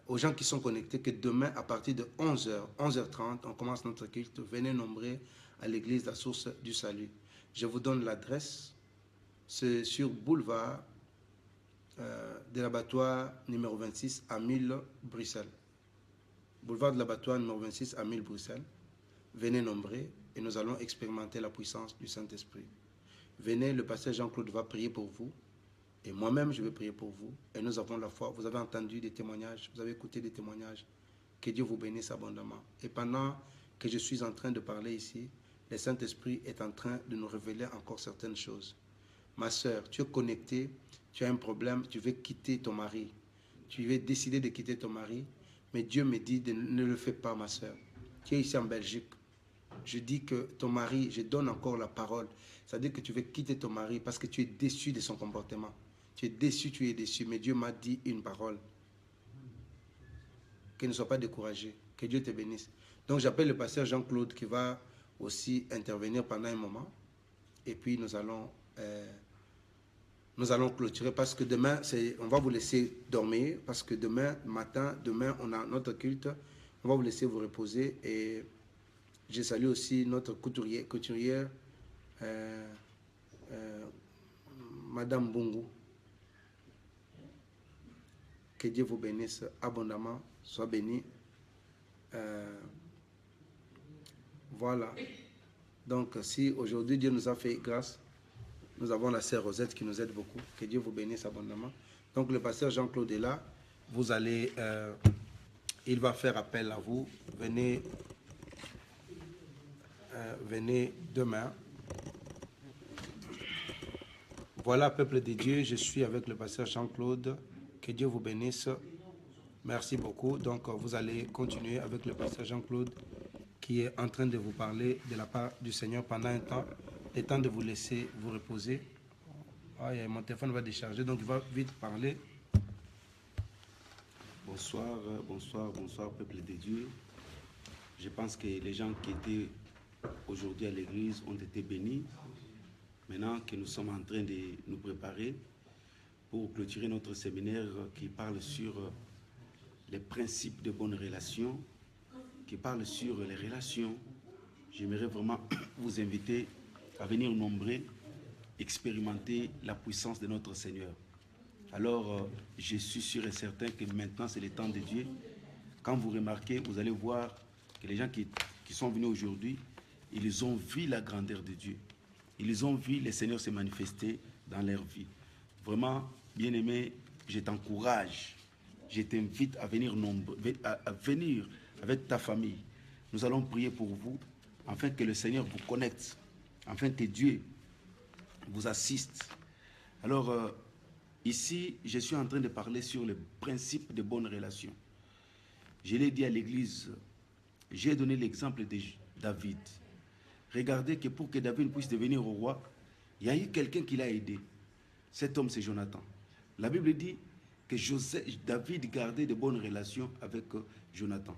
aux gens qui sont connectés que demain, à partir de 11h, 11h30, on commence notre culte. Venez nombreux à l'église, la source du salut. Je vous donne l'adresse. C'est sur boulevard de l'abattoir numéro 26 à 1000 Bruxelles. Boulevard de l'abattoir numéro 26 à 1000 Bruxelles. Venez nombreux et nous allons expérimenter la puissance du Saint-Esprit. Venez, le pasteur Jean-Claude va prier pour vous. Et moi-même, je vais prier pour vous. Et nous avons la foi. Vous avez entendu des témoignages. Vous avez écouté des témoignages. Que Dieu vous bénisse abondamment. Et pendant que je suis en train de parler ici, le Saint-Esprit est en train de nous révéler encore certaines choses. Ma soeur, tu es connectée, tu as un problème, tu veux quitter ton mari. Tu veux décider de quitter ton mari. Mais Dieu me dit, ne le fais pas, ma soeur. Tu es ici en Belgique. Je dis que ton mari, je donne encore la parole. C'est-à-dire que tu veux quitter ton mari parce que tu es déçu de son comportement. Tu es déçu, mais Dieu m'a dit une parole. Que ne sois pas découragé, que Dieu te bénisse. Donc j'appelle le pasteur Jean-Claude qui va aussi intervenir pendant un moment. Et puis nous allons clôturer parce que demain, on va vous laisser dormir parce que demain matin, on a notre culte. On va vous laisser vous reposer et je salue aussi notre couturière Madame Bungu. Que Dieu vous bénisse abondamment. Sois béni. Voilà. Donc, si aujourd'hui Dieu nous a fait grâce, nous avons la sœur Rosette qui nous aide beaucoup. Que Dieu vous bénisse abondamment. Donc, le pasteur Jean-Claude est là. Vous allez, il va faire appel à vous. Venez demain. Voilà, peuple de Dieu, je suis avec le pasteur Jean-Claude. Que Dieu vous bénisse. Merci beaucoup. Donc, vous allez continuer avec le pasteur Jean-Claude qui est en train de vous parler de la part du Seigneur pendant un temps. Le temps de vous laisser vous reposer. Ah, mon téléphone va décharger, donc il va vite parler. Bonsoir, bonsoir, bonsoir, peuple de Dieu. Je pense que les gens qui étaient aujourd'hui à l'église ont été bénis. Maintenant que nous sommes en train de nous préparer pour clôturer notre séminaire qui parle sur les principes de bonnes relations, qui parle sur les relations, j'aimerais vraiment vous inviter à venir nombreux expérimenter la puissance de notre Seigneur. Alors, je suis sûr et certain que maintenant, c'est le temps de Dieu. Quand vous remarquez, vous allez voir que les gens qui sont venus aujourd'hui, ils ont vu la grandeur de Dieu. Ils ont vu le Seigneur se manifester dans leur vie. Vraiment, bien-aimé, je t'encourage, je t'invite à venir avec ta famille. Nous allons prier pour vous, afin que le Seigneur vous connecte, afin que Dieu vous assiste. Alors, ici, je suis en train de parler sur le principe de bonnes relations. Je l'ai dit à l'église, j'ai donné l'exemple de David. Regardez que pour que David puisse devenir roi, il y a eu quelqu'un qui l'a aidé. Cet homme, c'est Jonathan. La Bible dit que David gardait de bonnes relations avec Jonathan.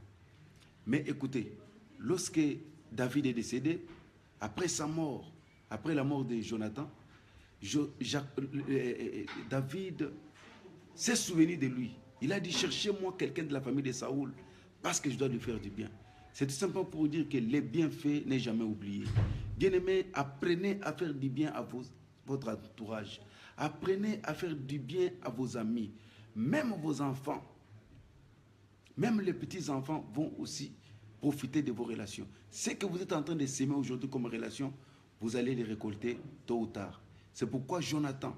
Mais écoutez, lorsque David est décédé, après sa mort, après la mort de Jonathan, David s'est souvenu de lui. Il a dit, cherchez-moi quelqu'un de la famille de Saoul, parce que je dois lui faire du bien. C'est tout simplement pour dire que les bienfaits n'est jamais oublié. Bien-aimés, apprenez à faire du bien à votre entourage. Apprenez à faire du bien à vos amis. Même vos enfants, même les petits-enfants vont aussi profiter de vos relations. Ce que vous êtes en train de s'aimer aujourd'hui comme relation, vous allez les récolter tôt ou tard. C'est pourquoi Jonathan,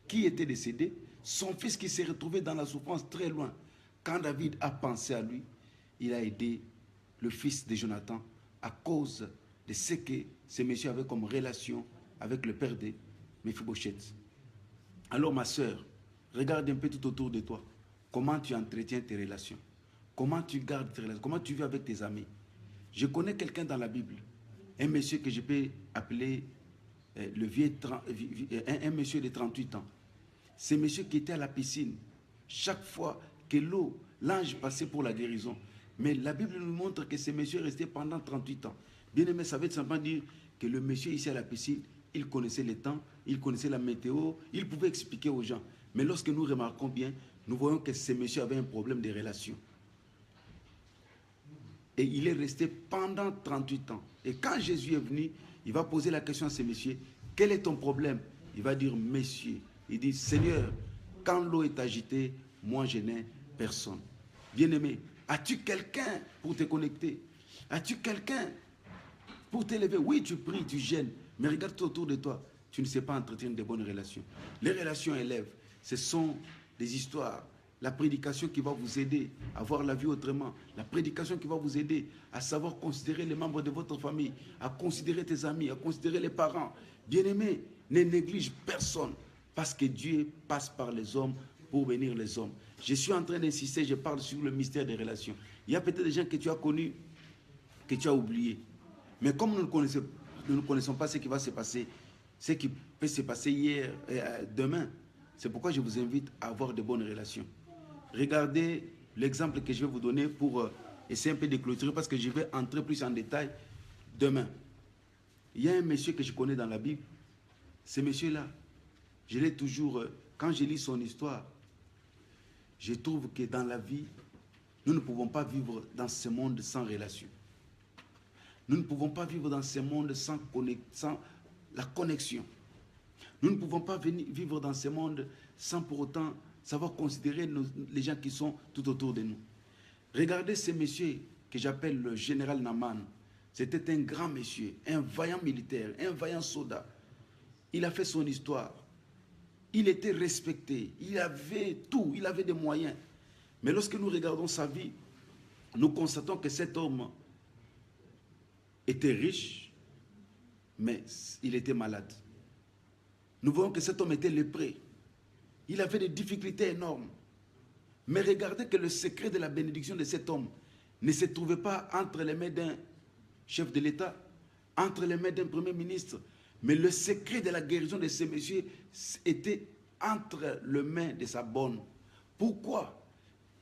qui était décédé, son fils qui s'est retrouvé dans la souffrance très loin, quand David a pensé à lui, il a aidé le fils de Jonathan à cause de ce que ce monsieur avait comme relation avec le père de Mephibosheth. Alors ma soeur, regarde un peu tout autour de toi. Comment tu entretiens tes relations? Comment tu gardes tes relations? Comment tu vis avec tes amis? Je connais quelqu'un dans la Bible, un monsieur que je peux appeler un monsieur de 38 ans. C'est monsieur qui était à la piscine. Chaque fois que l'ange passait pour la guérison. Mais la Bible nous montre que ce monsieur est resté pendant 38 ans. Bien aimé, ça veut simplement dire que le monsieur ici à la piscine, il connaissait les temps, il connaissait la météo, il pouvait expliquer aux gens. Mais lorsque nous remarquons bien, nous voyons que ce monsieur avait un problème de relation. Et il est resté pendant 38 ans. Et quand Jésus est venu, il va poser la question à ces messieurs, quel est ton problème? Il va dire, messieurs. Il dit, Seigneur, quand l'eau est agitée, moi je n'ai personne. Bien-aimé, as-tu quelqu'un pour te connecter? As-tu quelqu'un pour t'élever? Oui, tu pries, tu gênes, mais regarde autour de toi. Tu ne sais pas entretenir de bonnes relations. Les relations élèvent. Ce sont des histoires. La prédication qui va vous aider à voir la vie autrement. La prédication qui va vous aider à savoir considérer les membres de votre famille, à considérer tes amis, à considérer les parents. Bien-aimé, ne néglige personne parce que Dieu passe par les hommes pour bénir les hommes. Je suis en train d'insister, je parle sur le mystère des relations. Il y a peut-être des gens que tu as connus, que tu as oubliés. Mais comme nous ne connaissons pas ce qui va se passer, ce qui peut se passer hier et demain, c'est pourquoi je vous invite à avoir de bonnes relations. Regardez l'exemple que je vais vous donner pour essayer un peu de clôturer parce que je vais entrer plus en détail demain. Il y a un monsieur que je connais dans la Bible. Ce monsieur-là, je l'ai toujours, quand je lis son histoire, je trouve que dans la vie, nous ne pouvons pas vivre dans ce monde sans relation. Nous ne pouvons pas vivre dans ce monde sans la connexion. Nous ne pouvons pas vivre dans ce monde sans pour autant savoir considérer les gens qui sont tout autour de nous. Regardez ce monsieur que j'appelle le général Naaman. C'était un grand monsieur, un vaillant militaire, un vaillant soldat. Il a fait son histoire. Il était respecté. Il avait tout. Il avait des moyens. Mais lorsque nous regardons sa vie, nous constatons que cet homme était riche, mais il était malade. Nous voyons que cet homme était lépreux. Il avait des difficultés énormes. Mais regardez que le secret de la bénédiction de cet homme ne se trouvait pas entre les mains d'un chef de l'État, entre les mains d'un premier ministre, mais le secret de la guérison de ce monsieur était entre les mains de sa bonne. Pourquoi?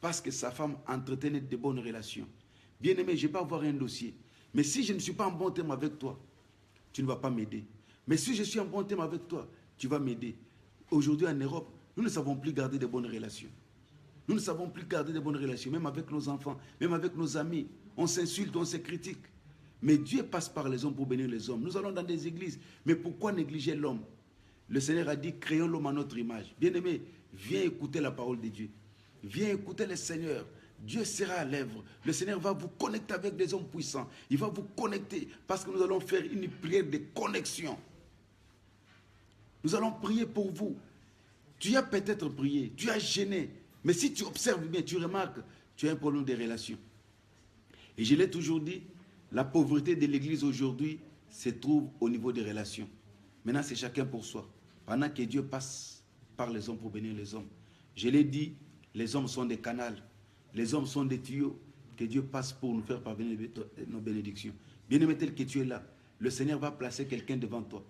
Parce que sa femme entretenait de bonnes relations. Bien-aimé, je vais pas avoir un dossier. Mais si je ne suis pas en bon terme avec toi, tu ne vas pas m'aider. Mais si je suis en bon terme avec toi, tu vas m'aider. Aujourd'hui en Europe, nous ne savons plus garder de bonnes relations. Nous ne savons plus garder de bonnes relations, même avec nos enfants, même avec nos amis. On s'insulte, on se critique. Mais Dieu passe par les hommes pour bénir les hommes. Nous allons dans des églises. Mais pourquoi négliger l'homme? Le Seigneur a dit, créons l'homme à notre image. Bien-aimé, viens écouter la parole de Dieu. Viens écouter le Seigneur. Dieu sera à l'œuvre. Le Seigneur va vous connecter avec des hommes puissants. Il va vous connecter parce que nous allons faire une prière de connexion. Nous allons prier pour vous. Tu as peut-être prié, tu as gêné, mais si tu observes bien, tu remarques, tu as un problème de relations. Et je l'ai toujours dit, la pauvreté de l'Église aujourd'hui se trouve au niveau des relations. Maintenant, c'est chacun pour soi. Pendant que Dieu passe par les hommes pour bénir les hommes. Je l'ai dit, les hommes sont des canaux. Les hommes sont des tuyaux que Dieu passe pour nous faire parvenir nos bénédictions. Bien-aimé tel que tu es là, le Seigneur va placer quelqu'un devant toi.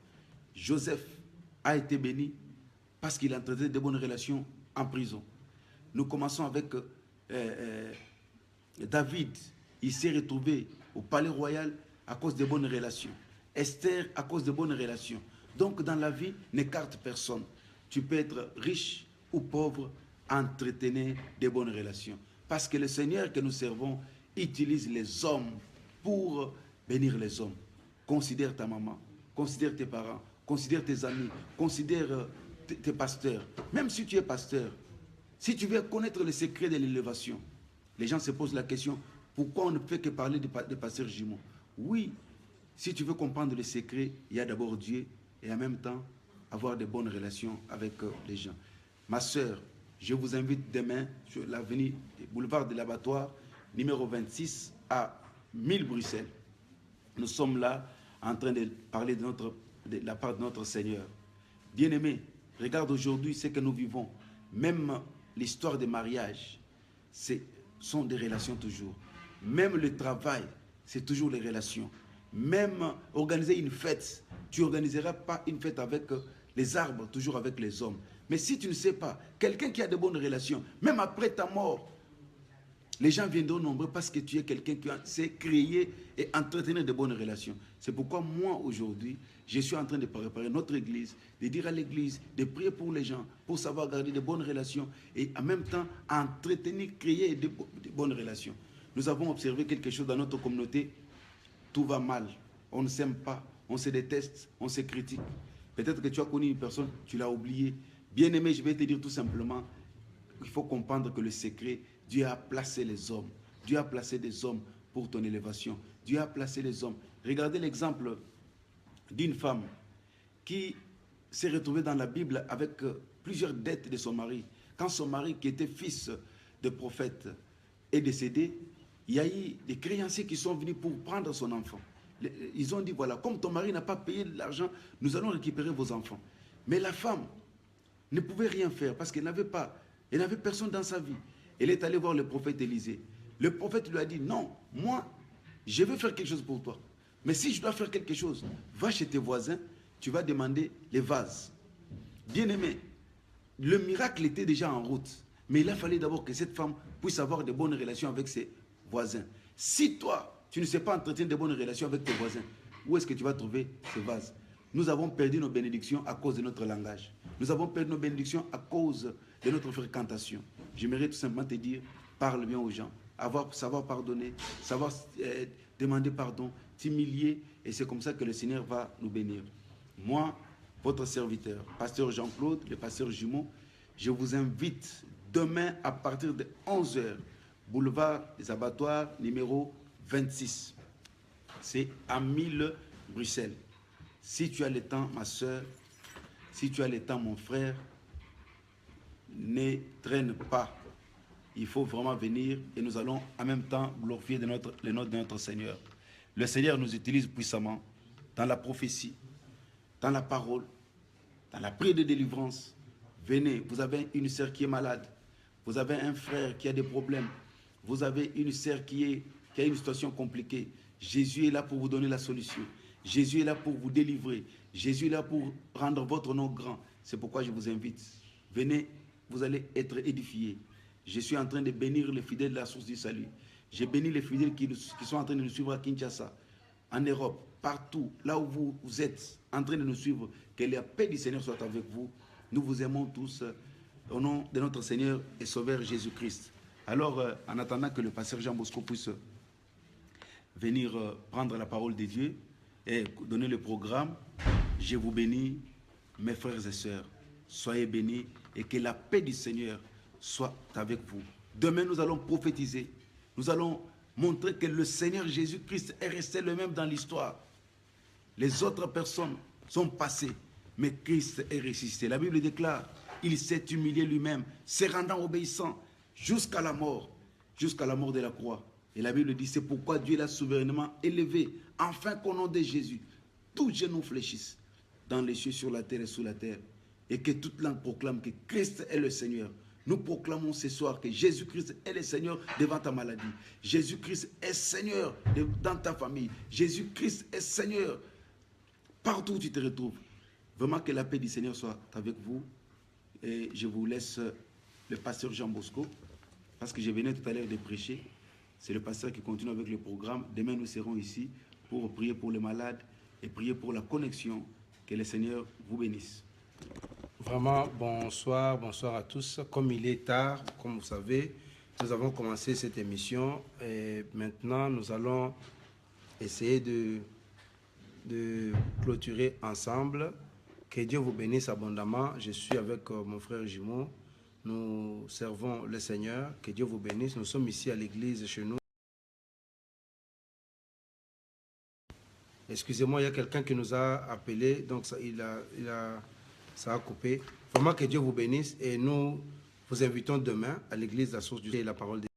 Joseph a été béni parce qu'il a entretenu de bonnes relations en prison. Nous commençons avec David. Il s'est retrouvé au palais royal à cause de bonnes relations. Esther à cause de bonnes relations. Donc dans la vie, n'écarte personne. Tu peux être riche ou pauvre, entretenez de bonnes relations. Parce que le Seigneur que nous servons utilise les hommes pour bénir les hommes. Considère ta maman, considère tes parents, considère tes amis, considère tes pasteurs. Même si tu es pasteur, si tu veux connaître le secret de l'élévation, les gens se posent la question, pourquoi on ne fait que parler de pasteur Jimon? Oui, si tu veux comprendre le secret, il y a d'abord Dieu et en même temps avoir de bonnes relations avec les gens. Ma soeur, je vous invite demain sur l'avenue boulevard de l'Abattoir, numéro 26 à 1000 Bruxelles. Nous sommes là en train de parler de la part de notre Seigneur. Bien-aimés, regarde aujourd'hui ce que nous vivons. Même l'histoire des mariages, sont des relations toujours. Même le travail, c'est toujours les relations. Même organiser une fête, tu n'organiseras pas une fête avec les arbres, toujours avec les hommes. Mais si tu ne sais pas, quelqu'un qui a de bonnes relations, même après ta mort, les gens viendront nombreux parce que tu es quelqu'un qui sait créer et entretenir de bonnes relations. C'est pourquoi moi, aujourd'hui, je suis en train de préparer notre église, de dire à l'église, de prier pour les gens, pour savoir garder de bonnes relations et en même temps entretenir, créer de bonnes relations. nous avons observé quelque chose dans notre communauté. Tout va mal. On ne s'aime pas, on se déteste, on se critique. Peut-être que tu as connu une personne, tu l'as oubliée. Bien-aimé, je vais te dire tout simplement, il faut comprendre que le secret, Dieu a placé les hommes. Dieu a placé des hommes pour ton élévation. Dieu a placé les hommes. Regardez l'exemple d'une femme qui s'est retrouvée dans la Bible avec plusieurs dettes de son mari. Quand son mari, qui était fils de prophète, est décédé, il y a eu des créanciers qui sont venus pour prendre son enfant. Ils ont dit, voilà, comme ton mari n'a pas payé l'argent, nous allons récupérer vos enfants. Mais la femme ne pouvait rien faire parce qu'elle n'avait personne dans sa vie. Elle est allée voir le prophète Élisée. Le prophète lui a dit, non, moi, je veux faire quelque chose pour toi. Mais si je dois faire quelque chose, va chez tes voisins, tu vas demander les vases. Bien-aimé, le miracle était déjà en route. Mais il a fallu d'abord que cette femme puisse avoir de bonnes relations avec ses voisins. Si toi, tu ne sais pas entretenir de bonnes relations avec tes voisins, où est-ce que tu vas trouver ces vases? Nous avons perdu nos bénédictions à cause de notre langage. Nous avons perdu nos bénédictions à cause de notre fréquentation. J'aimerais tout simplement te dire, parle bien aux gens, savoir pardonner, savoir demander pardon, t'humilier, et c'est comme ça que le Seigneur va nous bénir. Moi, votre serviteur, pasteur Jean-Claude, le pasteur Jumeau, je vous invite demain à partir de 11h, boulevard des Abattoirs, numéro 26. C'est à 1000 Bruxelles. Si tu as le temps, ma soeur, si tu as le temps, mon frère, ne traîne pas. Il faut vraiment venir et nous allons en même temps glorifier le nom de notre Seigneur. Le Seigneur nous utilise puissamment dans la prophétie, dans la parole, dans la prière de délivrance. Venez, vous avez une sœur qui est malade, vous avez un frère qui a des problèmes, vous avez une sœur qui a une situation compliquée. Jésus est là pour vous donner la solution. Jésus est là pour vous délivrer. Jésus est là pour rendre votre nom grand. C'est pourquoi je vous invite. Venez, vous allez être édifiés. Je suis en train de bénir les fidèles de la source du salut. J'ai béni les fidèles qui sont en train de nous suivre à Kinshasa, en Europe, partout, là où vous êtes en train de nous suivre. Que la paix du Seigneur soit avec vous. Nous vous aimons tous au nom de notre Seigneur et Sauveur Jésus-Christ. Alors, en attendant que le pasteur Jean Bosco puisse venir prendre la parole de Dieu et donner le programme, je vous bénis, mes frères et sœurs. Soyez bénis et que la paix du Seigneur soit avec vous. Demain, nous allons prophétiser. Nous allons montrer que le Seigneur Jésus-Christ est resté le même dans l'histoire. Les autres personnes sont passées, mais Christ est ressuscité. La Bible déclare, il s'est humilié lui-même, se rendant obéissant jusqu'à la mort de la croix. Et la Bible dit, c'est pourquoi Dieu l'a souverainement élevé, afin qu'au nom de Jésus, tous genoux fléchissent dans les cieux, sur la terre et sous la terre, et que toute langue proclame que Christ est le Seigneur. Nous proclamons ce soir que Jésus-Christ est le Seigneur devant ta maladie. Jésus-Christ est Seigneur dans ta famille. Jésus-Christ est Seigneur partout où tu te retrouves. Vraiment que la paix du Seigneur soit avec vous. Et je vous laisse le pasteur Jean Bosco, parce que je venais tout à l'heure de prêcher. C'est le pasteur qui continue avec le programme. Demain, nous serons ici pour prier pour les malades et prier pour la connexion. Que le Seigneur vous bénisse. Vraiment, bonsoir à tous. Comme il est tard, comme vous savez, nous avons commencé cette émission et maintenant nous allons essayer de clôturer ensemble. Que Dieu vous bénisse abondamment. Je suis avec mon frère Jumeau. Nous servons le Seigneur. Que Dieu vous bénisse. Nous sommes ici à l'église chez nous. Excusez-moi, il y a quelqu'un qui nous a appelé, donc ça a coupé. Vraiment que Dieu vous bénisse et nous vous invitons demain à l'église de la source du Dieu et la parole de Dieu.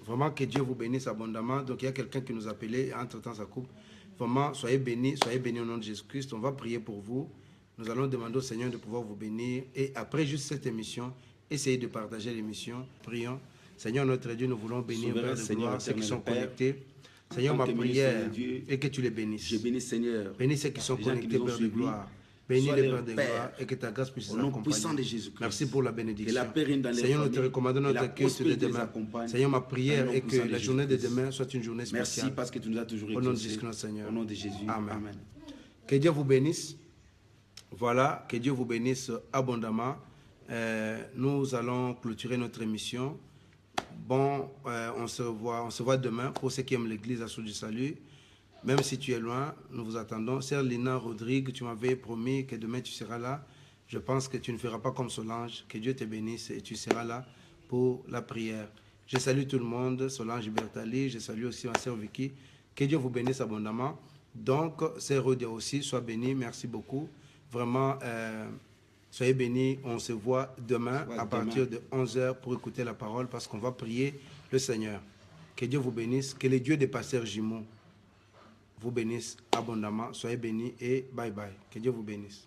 Vraiment que Dieu vous bénisse abondamment. Donc il y a quelqu'un qui nous a appelé, entre-temps ça coupe. Vraiment, soyez bénis au nom de Jésus-Christ. On va prier pour vous. Nous allons demander au Seigneur de pouvoir vous bénir. Et après juste cette émission, essayez de partager l'émission. Prions. Seigneur notre Dieu, nous voulons bénir, Père de gloire, ceux qui sont connectés. Seigneur, ma prière est que tu les bénisses. Je bénis, Seigneur. Bénis ceux qui sont connectés, Père de gloire. Bénis les Pères de gloire et que ta grâce puisse les accompagner. Merci pour la bénédiction. Seigneur, nous te recommandons notre culte de demain. Seigneur, ma prière est que la journée de demain soit une journée spéciale. Merci parce que tu nous as toujours exaucés. Au nom de Jésus, Seigneur. Au nom de Jésus. Amen. Que Dieu vous bénisse. Voilà, que Dieu vous bénisse abondamment. Nous allons clôturer notre émission. Bon, on se voit demain. Pour ceux qui aiment l'église à Source du Salut, même si tu es loin, nous vous attendons. Sœur Lina Rodrigue, tu m'avais promis que demain tu seras là. Je pense que tu ne feras pas comme Solange. Que Dieu te bénisse et tu seras là pour la prière. Je salue tout le monde, Solange Bertali, je salue aussi ma sœur Vicky. Que Dieu vous bénisse abondamment. Donc, sœur Rodia aussi, sois bénie, merci beaucoup. Vraiment, soyez bénis. On se voit demain à partir de 11h pour écouter la parole parce qu'on va prier le Seigneur. Que Dieu vous bénisse, que les dieux des pasteurs Jimo vous bénissent abondamment. Soyez bénis et bye bye. Que Dieu vous bénisse.